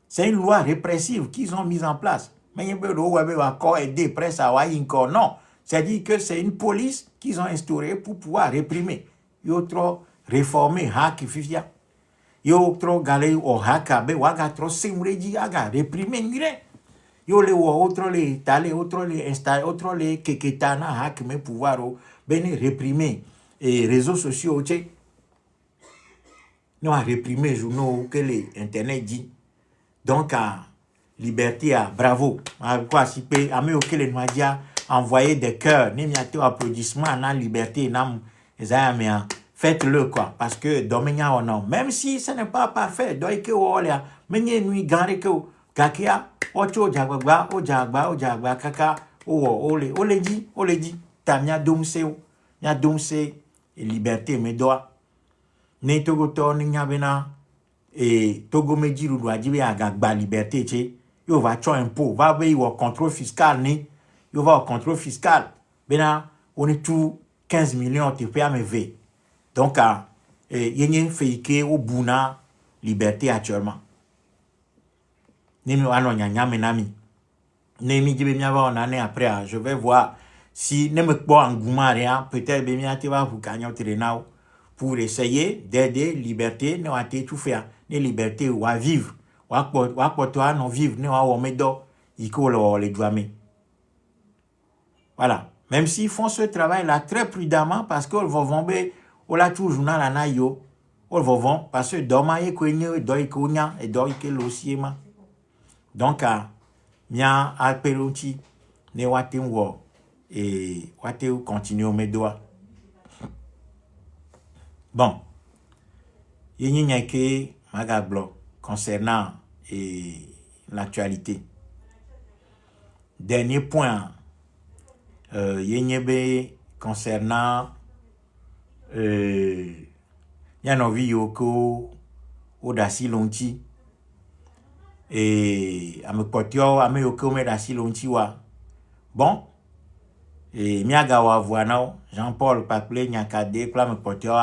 C'est une loi répressive qu'ils ont mise en place. Mais il y a encore aider presse à encore non. C'est-à-dire que c'est une police qu'ils ont instaurée pour pouvoir réprimer. Ils ont trop réformé hack fifia. Ils ont trop galé au hack abe waga trop simreji aga réprimer nire. Ils ont les autres les talé autres les installé autres les keketana hack mais pouvoir ben réprimer et réseaux sociaux tché. Nous a réprimé journaux que les internet dit. Donc liberté à bravo. Quoi si peut à mieux que les médias envoyer des cœurs, ni miato applaudissements à liberté nam mais faites-le quoi parce que domenia ou non même si ce n'est pas parfait doit que olia mais nuit gare que kakia ocho jagba o jagba kaka ole dit tamia domse nya domse liberté me doit ne togo to ni nyabena et togo meji rudu ajibe agagba liberté che yo va cho impôt va be au contrôle fiscal ni yo va au contrôle fiscal bena on est tout 15 millions te paye me v donc yenye feike au buna liberté actuellement ni mi wano nyanya menami ne mi jibe mi va on année après je vais voir si ne me pas engouement rien peut-être be mi ate va vous gagner au pour essayer d'aider liberté ne ate tout faire ne liberté ou à vivre ou toi non vivre ne wa medo iko le douame. Voilà, même s'ils font ce travail là très prudemment parce que vont vomber ou la toujours dans la nayo ou vont parce que domaye kwenye doi konya et doi ke losiema donc mia aperonti ne watem wo et wate continuer mes doigts. Bon, il y a que magablo concernant l'actualité. Dernier point, concernant Yanovi Yoko Odasi Lonti et Amekotio Ameyoko Medasi Lonti wa. Bon, et Miagawa Voanao, Jean-Paul Paplé Nyakade, Klamekotio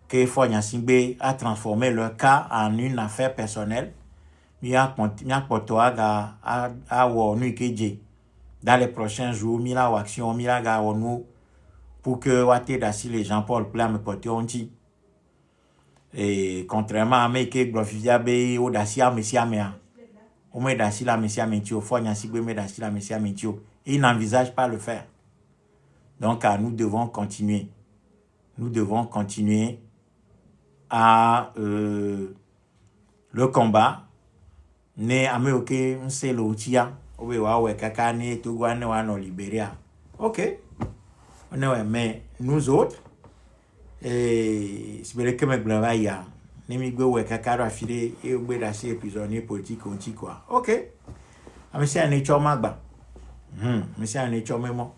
que Fonyasimbe a transformé leur cas en une affaire personnelle. Dans les prochains jours, Mila ou action, Mila Gaonou, pour que Wate Dassi les Jean-Paul Plam Potionti. Et contrairement à Meke Glofiabe ou Dassia Messia Mea, au moins Dassi la Messia Mentio, Fonyasimbe Dassi la Messia Mentio, il n'envisage pas le faire. Donc, nous devons continuer. Nous devons continuer à le combat. Ne ameoke nse lotia obe wawe kaka ne tugwane wano Libéria. OK. On est mais nous autres c'est vrai que me blabaya ne mi gwe we kaka rafile e obe da se prisonnier politique onti quoi. OK. Amesi ane choma gba. Amesi ane choma mo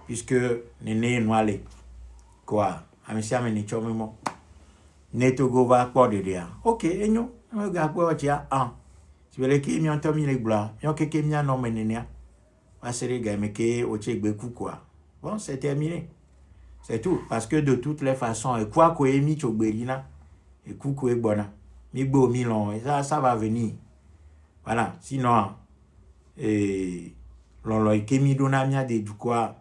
puisque ne noale quoi. Amesi ane choma mo. Ne togo va kwa de dia. OK, enyo. Me ga kwa tia si vous voulez qu'il y ait un temps il est blanc, il y a quelqu'un qui a non mené, va se regarder que au Tchèque beaucoup quoi. Bon, c'est terminé, c'est tout. Parce que de toutes les façons, quoi qu'on ait mis au Bélina, et coucou est bon, mi beau milon, et ça va venir. Voilà. Sinon, l'on est mis donamia de du quoi,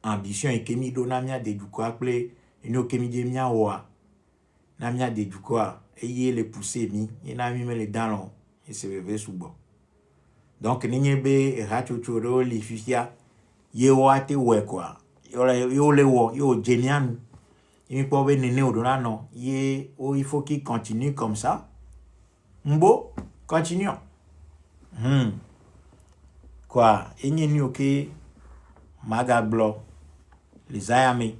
ambition et qui donamia de du quoi play, et nous qui mis mia oa, namia de du quoi, et y les pousser mi, et n'a mis les dents et se réveille sous bon. Donc, Ninyebe, Rachochoro, Lifisia, Yewate, ouais, quoi. Yo le wo, yo génial. Il peut pas venir au non. Il faut qu'il continue comme ça. Mbo, continuons. Quoi, il n'y a que Magablo, les Ayame,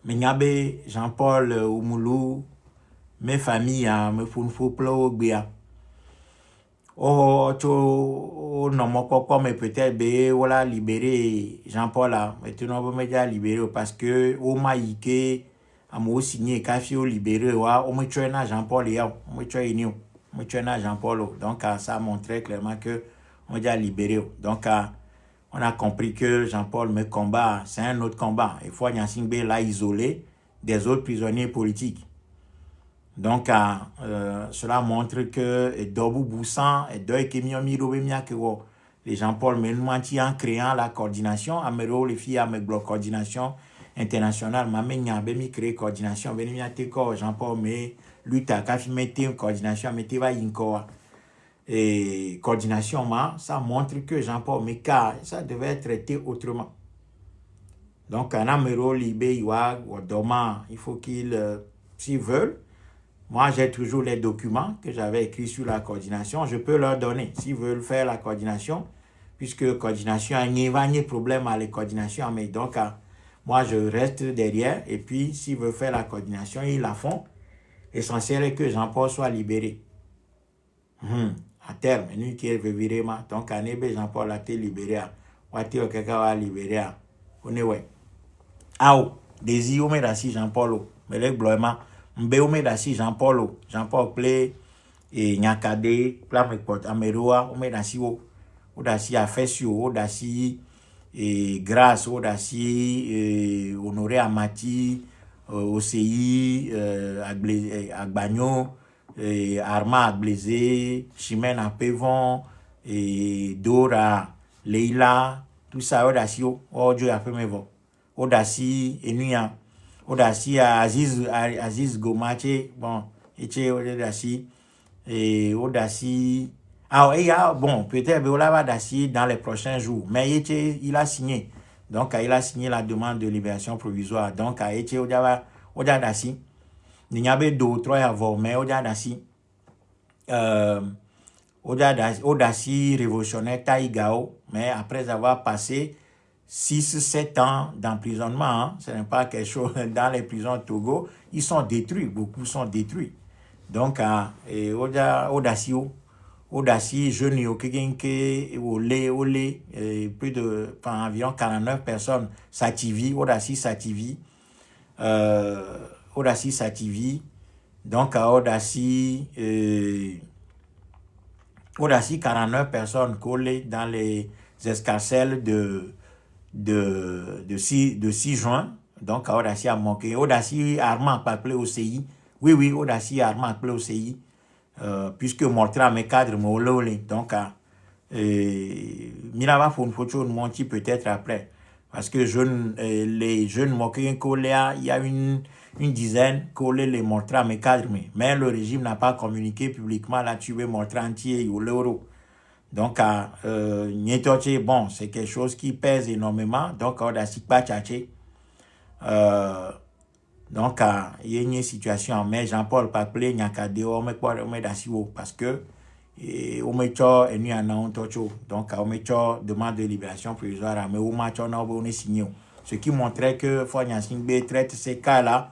Menyabe, Jean-Paul, Oumoulou, mes familles, mes founfou, Bia. Oh, non, mais peut-être, voilà, libérer Jean-Paul là. Maintenant, on va me libérer parce que, au maïké, à moi signé, café libéré, au moins, tu es Jean-Paul, au moins, tu es Jean-Paul. Donc, ça montrait clairement que, on va libérer. Donc, on a compris que Jean-Paul me combat, c'est un autre combat. Il faut Nyansingbe là isolé des autres prisonniers politiques. Donc, cela montre que Dobou Boussan et les Jean-Paul Menouanti en créant la coordination, Amero, les filles, Ameglo, coordination internationale, Mamenya, Bemi créé coordination, Benimiateko, Jean-Paul, mais lutte à Kafimete, coordination, Meteva Yinkoa. Et coordination, ça montre que Jean-Paul Meka, ça devait être traité autrement. Donc, en Amero, Libé, Iwa, Doma, il faut qu'ils, s'ils veulent, moi, j'ai toujours les documents que j'avais écrits sur la coordination. Je peux leur donner s'ils veulent faire la coordination, puisque coordination a un problème à la coordination. Mais donc, moi, je reste derrière. Et puis, s'ils veulent faire la coordination, ils la font. L'essentiel est que Jean-Paul soit libéré. À terme, nous qui est virer, donc, à Nébé, Jean-Paul a été libéré. Ouati, quelqu'un va libérer. On est ouais. Ah, désir, mais là, si Jean-Paul, mais les bloiements. Mbeume dasi Jean-Paul Plé et Nyakade, Plamekpot, Ameroa, Ome dasi o dasi Afesio, o dasi Grâce, o dasi Honoré Amati, OCI, Agbagno, Arma Agblezé, Chimène Apevon, Dora, Leila, tout ça, o dasi o Dieu a fait mes voix, o dasi Enuya. Odasi Aziz Gomache, bon, et Odasi, et Odasi, bon, peut-être Beola Dasi dans les prochains jours, mais il a signé, donc il a signé la demande de libération provisoire, donc Odasi, il y avait 2 ou 3 avant, mais Odasi, Odasi révolutionnaire Taïgao, mais après avoir passé 6-7 ans d'emprisonnement, ce n'est pas quelque chose dans les prisons de Togo, ils sont détruits, beaucoup sont détruits. Donc, Odassi, jeune Yokegenke, Olé, plus de, enfin, environ 49 personnes, Sativi, Odassi Sativi, Odassi Sativi, donc à Odassi, Odassi 49 personnes collées dans les escarcelles de 6 juin, donc à Odassi a manqué, Odassi Armand appelé au CI, oui, Odassi Armand appelé au CI, puisque montrer à mes cadres, donc Mirava faut une photo de Monti peut-être après, parce que les jeunes moqués collés, il y a une dizaine collés les montrer à mes cadres, mais le régime n'a pas communiqué publiquement là-dessus, montrer entier ou l'euro. Donc, bon, c'est quelque chose qui pèse énormément, donc on a pas tchatché. Donc, il y a une situation, mais Jean-Paul Paplé, il y a un on met parce que on met et nous en donc on met demande de libération provisoire, mais on est signé. Ce qui montrait que Fonya Singbe traite ces cas-là,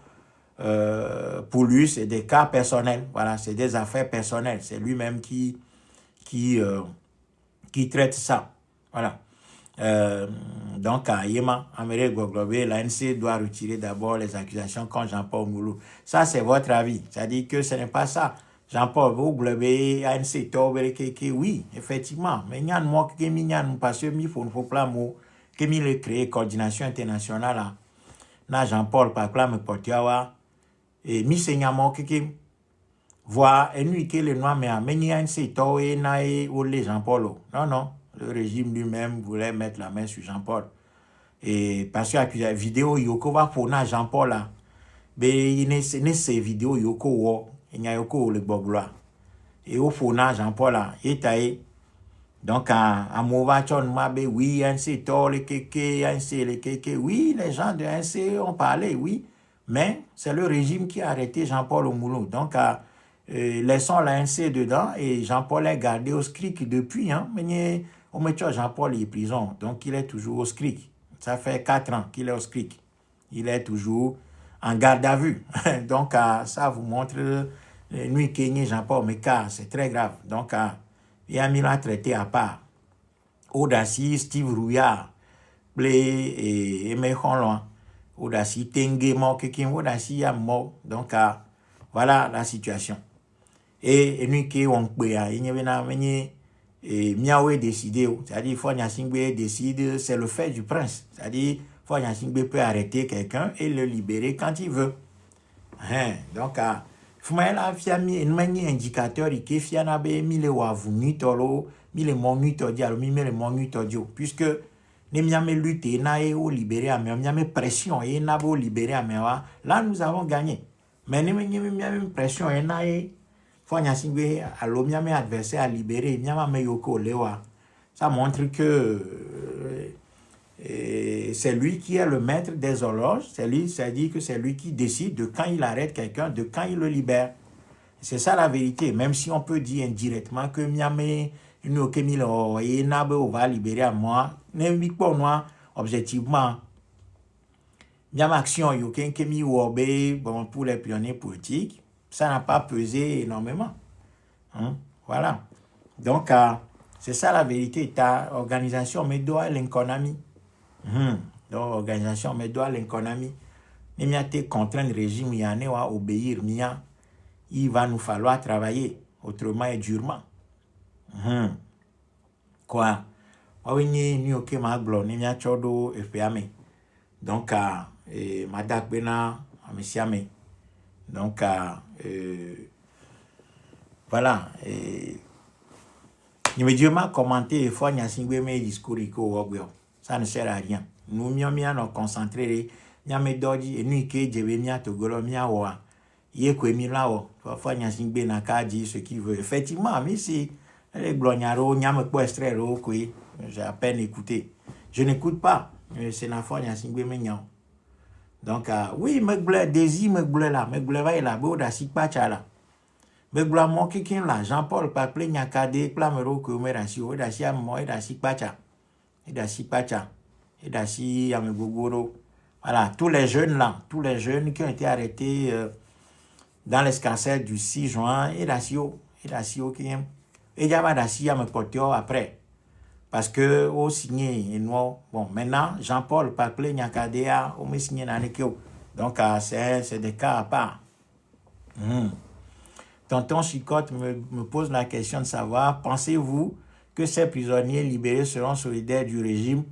pour lui, c'est des cas personnels. Voilà, c'est des affaires personnelles. C'est lui-même qui traite ça. Voilà. Donc, à Yéma, Amérique Goglobé, l'ANC doit retirer d'abord les accusations contre Jean-Paul Moulou. Ça, c'est votre avis. C'est-à-dire que ce n'est pas ça. Jean-Paul Goglobé, ANC, oui, effectivement. Mais il y a un mot qui est parce que il faut pas mot qui est créé coordination internationale. Là, Jean-Paul, par là, me porte et mi senyamo qui voit et nous que les noirs mais il y a un secteur et naï ou les Jean-Paul. Non. Le régime lui-même voulait mettre la main sur Jean-Paul. Et parce que la vidéo Yoko va pour Jean-Paul là. Mais il y a ces vidéos Yoko il y a Yoko le boglois. Et au fond Jean-Paul là, il est donc à Mouvachon Mabe, oui, un secteur les kéké, les kéké, oui, les gens de NC ont parlé, oui. Mais c'est le régime qui a arrêté Jean-Paul Oumoulou. Donc, laissons l'ANC dedans et Jean-Paul est gardé au SCRIC depuis. Hein, mais on met Jean-Paul est en prison. Donc, il est toujours au SCRIC. Ça fait 4 ans qu'il est au SCRIC. Il est toujours en garde à vue. Donc, ça vous montre nuit Kenya Jean-Paul, mais c'est très grave. Donc, il y a mis la traité à part. Odassi, Steve Rouillard, Blé et Aimé Honloin. Odassi Tengue mort, quelqu'un Odassi a mort. Donc, voilà la situation. Et nous qui on peut, il y a Miaoué décidé, c'est-à-dire Fonya Singbe décide, c'est le fait du prince. C'est-à-dire Fonya Singbe peut arrêter quelqu'un et le libérer quand il veut. Donc, Fumaela fiami une indicateur qui fianabe mille wavu nitolo mille monuto dialo mille monuto dio puisque ne miame lutte na e o libéré à miame pression et na bo libéré à mewa là nous avons gagné mais ne miame pression et na e fonya singwe allo miame adversaire à libérer miama me yoko lewa ça montre que c'est lui qui est le maître des horloges, c'est-à-dire que c'est lui qui décide de quand il arrête quelqu'un, de quand il le libère. C'est ça la vérité, même si on peut dire indirectement que Miami, on va libérer à moi, objectivement, Miami action, bon, pour les pionniers politiques, ça n'a pas pesé énormément. Hein? Voilà. Donc, c'est ça la vérité. Ta organisation, mais doit l'économie. Donc, organisation, mais doit l'économie. Mais il y a des contraintes de régime, il y a à obéir, il va nous falloir travailler autrement et durement. Quoi? Oui, ni ok, ma glo, ni mia chodo efeame. Donc, madak bena, amesiame. Donc, voilà. Immédiatement commenté, il faut n'y a mes discours, ça ne sert à rien. Nous nous concentrés, nous avons doji et nous qui devons togolo mia wa. Yé quoi milao, faut n'y a singbe na kaji ce qu'il veut. Effectivement, mais si les glognaro, n'y a me quoi extraire au quoi, j'ai à peine écouté. Je n'écoute pas, c'est la fois n'y a singbe mignon. Donc, oui, me blé, désir me blé là, me blé va là, beau da sikpacha là. Me blé mon quelqu'un là, Jean-Paul Paplé n'y a cadé, plamero que me rasio, et da si à moi, et da sikpacha. Et da sikpacha. Et da si à me gogoro. Voilà, tous les jeunes là, tous les jeunes qui ont été arrêtés dans l'escarcelle du 6 juin, et da si qui aime. Et il y a d'assis à me porter après. Parce que au signé, bon, maintenant, Jean-Paul Paclé, Nyakadea, on me signé dans les donc, c'est des cas à part. Tonton Chicotte me pose la question de savoir, pensez-vous que ces prisonniers libérés seront solidaires du régime?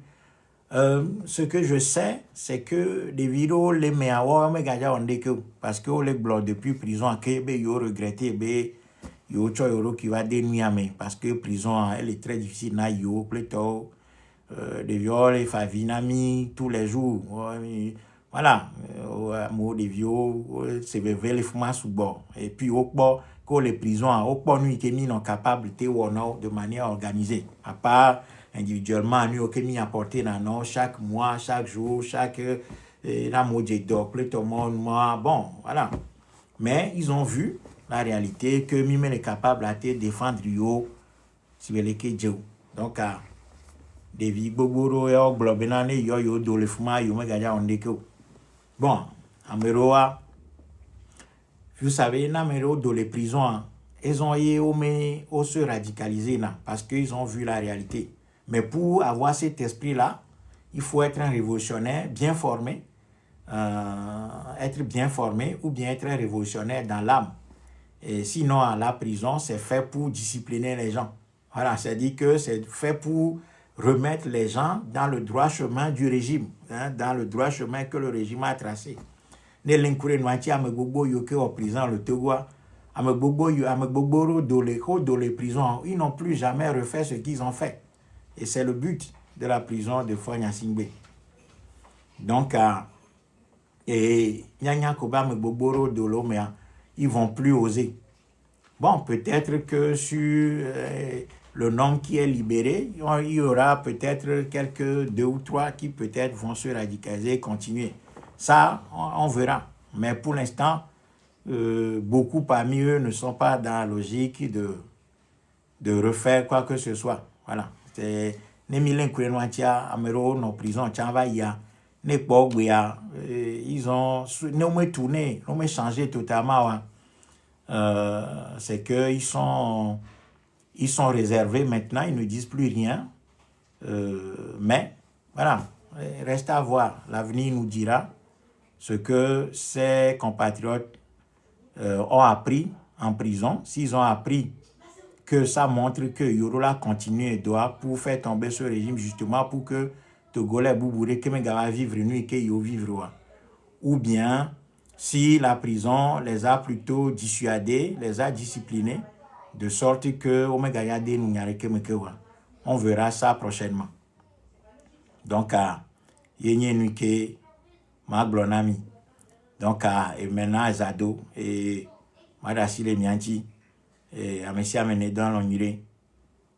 Ce que je sais, c'est que des vidéos, les meilleurs, parce que les blocs depuis prison, ils ont regretté, il y a autre chose qui va dénuire, parce que prison, elle est très difficile, il y a plutôt des viols, des favinami, tous les jours. Voilà, des viols, c'est les fumas sous bord. Et puis, au bord, que les prisons, au bord, nous, ils sont capables de manière organisée. À part individuellement, nous, ils sont apportés dans chaque mois, chaque jour, chaque. Bon, voilà. Mais ils ont vu la réalité que Mimel est capable de défendre Rio, si vous voulez, donc, des vies, Boboro, et Globenane, yo, do le fuma, yo, me gagne on déco. Bon, Ameroa, vous savez, Namero, dans les prisons, ils ont se radicaliser, parce qu'ils ont vu la réalité. Mais pour avoir cet esprit-là, il faut être un révolutionnaire bien formé, être bien formé ou bien être un révolutionnaire dans l'âme. Et sinon, à la prison, c'est fait pour discipliner les gens. Voilà, c'est-à-dire que c'est fait pour remettre les gens dans le droit chemin du régime, dans le droit chemin que le régime a tracé. Ne l'incourir noiti à me gogo yoke en prison le Togo, à me gogo dans les prisons, ils n'ont plus jamais refait ce qu'ils ont fait. Et c'est le but de la prison de Fonya Singbe. Donc, et Nyanya Koba me gogo de l'Omea, ils vont plus oser. Bon, peut-être que sur le nombre qui est libéré, il y aura peut-être quelques 2 ou 3 qui peut-être vont se radicaliser et continuer. Ça, on verra. Mais pour l'instant, beaucoup parmi eux ne sont pas dans la logique de refaire quoi que ce soit. Voilà. C'est nos prisons, ils ont tourné, ils ont changé totalement. C'est qu'ils sont réservés maintenant, ils ne disent plus rien. Mais, voilà, reste à voir. L'avenir nous dira ce que ces compatriotes ont appris en prison. S'ils ont appris que ça montre que Yorola continue et doit pour faire tomber ce régime, justement pour que Togolais Boubouré, que va vivre nous et que yo vivre. Ou bien, si la prison les a plutôt dissuadés, les a disciplinés, de sorte que on verra ça prochainement. Donc, yenye nuke ma glonami. Donc, et maintenant, Zado et Madasi le Mianchi et Amessi amené dans l'onire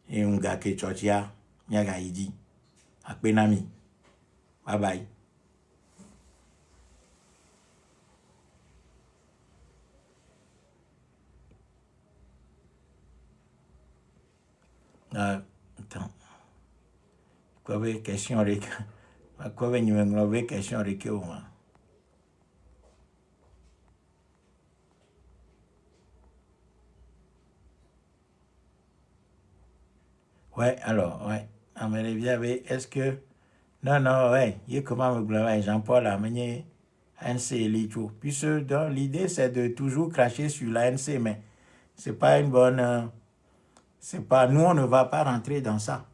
et Unga ke Chochia, Nyaga Idi. Akbenami. Bye bye. Attends. Quoi avait question avec quoi avait une question avec eux? Ouais, alors, ouais. Est-ce que. Non, non, ouais. Il est comment me glorifier Jean-Paul a mené ANC Elito. Puisque l'idée, c'est de toujours cracher sur l'ANC, mais c'est pas une bonne. C'est pas. Nous, on ne va pas rentrer dans ça.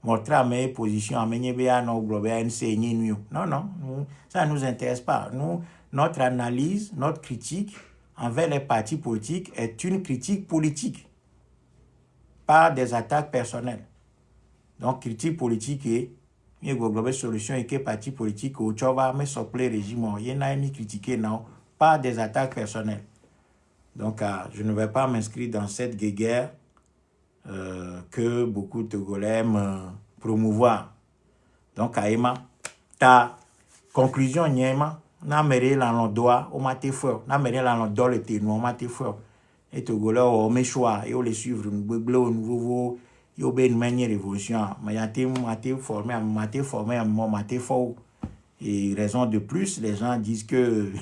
Montrer mes positions, non, non, ça ne nous intéresse pas. Nous, notre analyse, notre critique envers les partis politiques est une critique politique, pas des attaques personnelles. Donc, critique politique est une solution et que parti politique ou tu vas me sopler régime, il y en a mis critiquer, non, pas des attaques personnelles. Donc, je ne vais pas m'inscrire dans cette guerre que beaucoup de Togolais aiment promouvoir. Donc, Aïma, ta conclusion, Nyema, n'a méré la doigt au maté fort, n'a méré la doigt le ténor au maté fort. Et Togolais, au mes choix, et au les suivre, nous bleu, nouveau, il y a une manière révolution. Mais il formé à mon maté fort. Et raison de plus, les gens disent que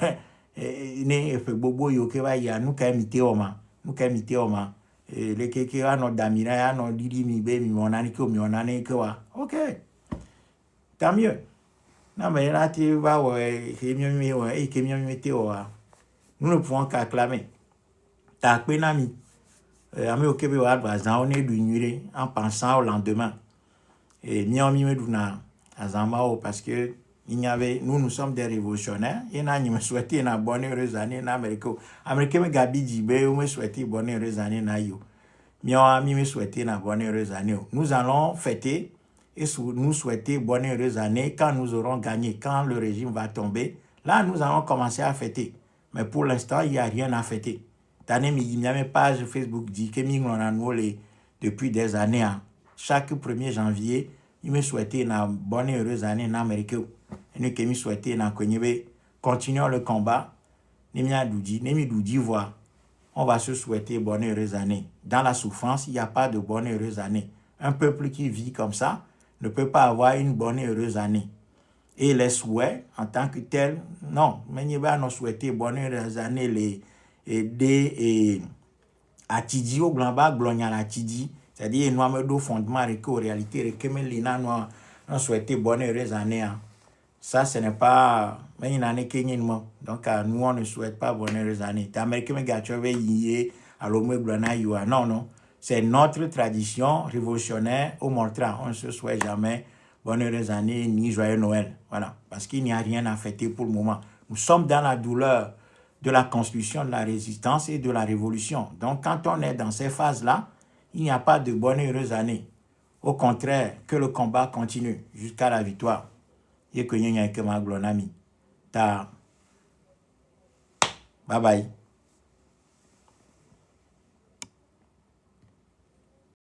ne fait bobo yoke va ya nous qu'à imiter oma, nous qu'à imiter oma. Et les kékéra, non, damina, non, didi, mi, bé, mi, mon année, mi, mon année, quoi. Ok. Tant mieux. Non, mais là, tu vas, ouais, nous ne pouvons qu'acclamer. T'as que nami. Ami au Québec, on est du en pensant au lendemain. Et mi me duna azamao parce que nous sommes des révolutionnaires. Et nous me souhaiter une bonne heureuse année en Amérique. Amérique me gabi djibé ou me souhaiter une bonne heureuse année na yo. Mi me souhaiter une bonne heureuse année. Nous allons fêter et nous souhaiter bonne heureuse année quand nous aurons gagné, quand le régime va tomber. Là, nous allons commencer à fêter. Mais pour l'instant, il n'y a rien à fêter. Tane mi page Facebook dit que mi depuis des années. Chaque 1er janvier, il me souhaitait une bonne et heureuse année en Amérique. Et nous me souhaitait une continuons le combat. On va se souhaiter bonne et heureuse année. Dans la souffrance, il n'y a pas de bonne et heureuse année. Un peuple qui vit comme ça ne peut pas avoir une bonne et heureuse année. Et les souhaits, en tant que tels, non. Mais nous avons souhaité bonne et heureuse année les Atidi au glamba glogna la Atidi, c'est-à-dire nous avons fondement avec réalité que Melina nous souhaité bonne heureuse année. Ça ce n'est pas mais une année que donc nous on ne souhaite pas bonne heureuse année. T'américain me gâchové yé à l'homme glona yoa. Non, c'est notre tradition révolutionnaire au montrant. On ne se souhaite jamais bonne heureuse année ni joyeux Noël. Voilà, parce qu'il n'y a rien à fêter pour le moment. Nous sommes dans la douleur de la constitution, de la résistance et de la révolution. Donc, quand on est dans ces phases-là, il n'y a pas de bonne et heureuse année. Au contraire, que le combat continue jusqu'à la victoire. Et que nous avons que ma glonami. Bye bye.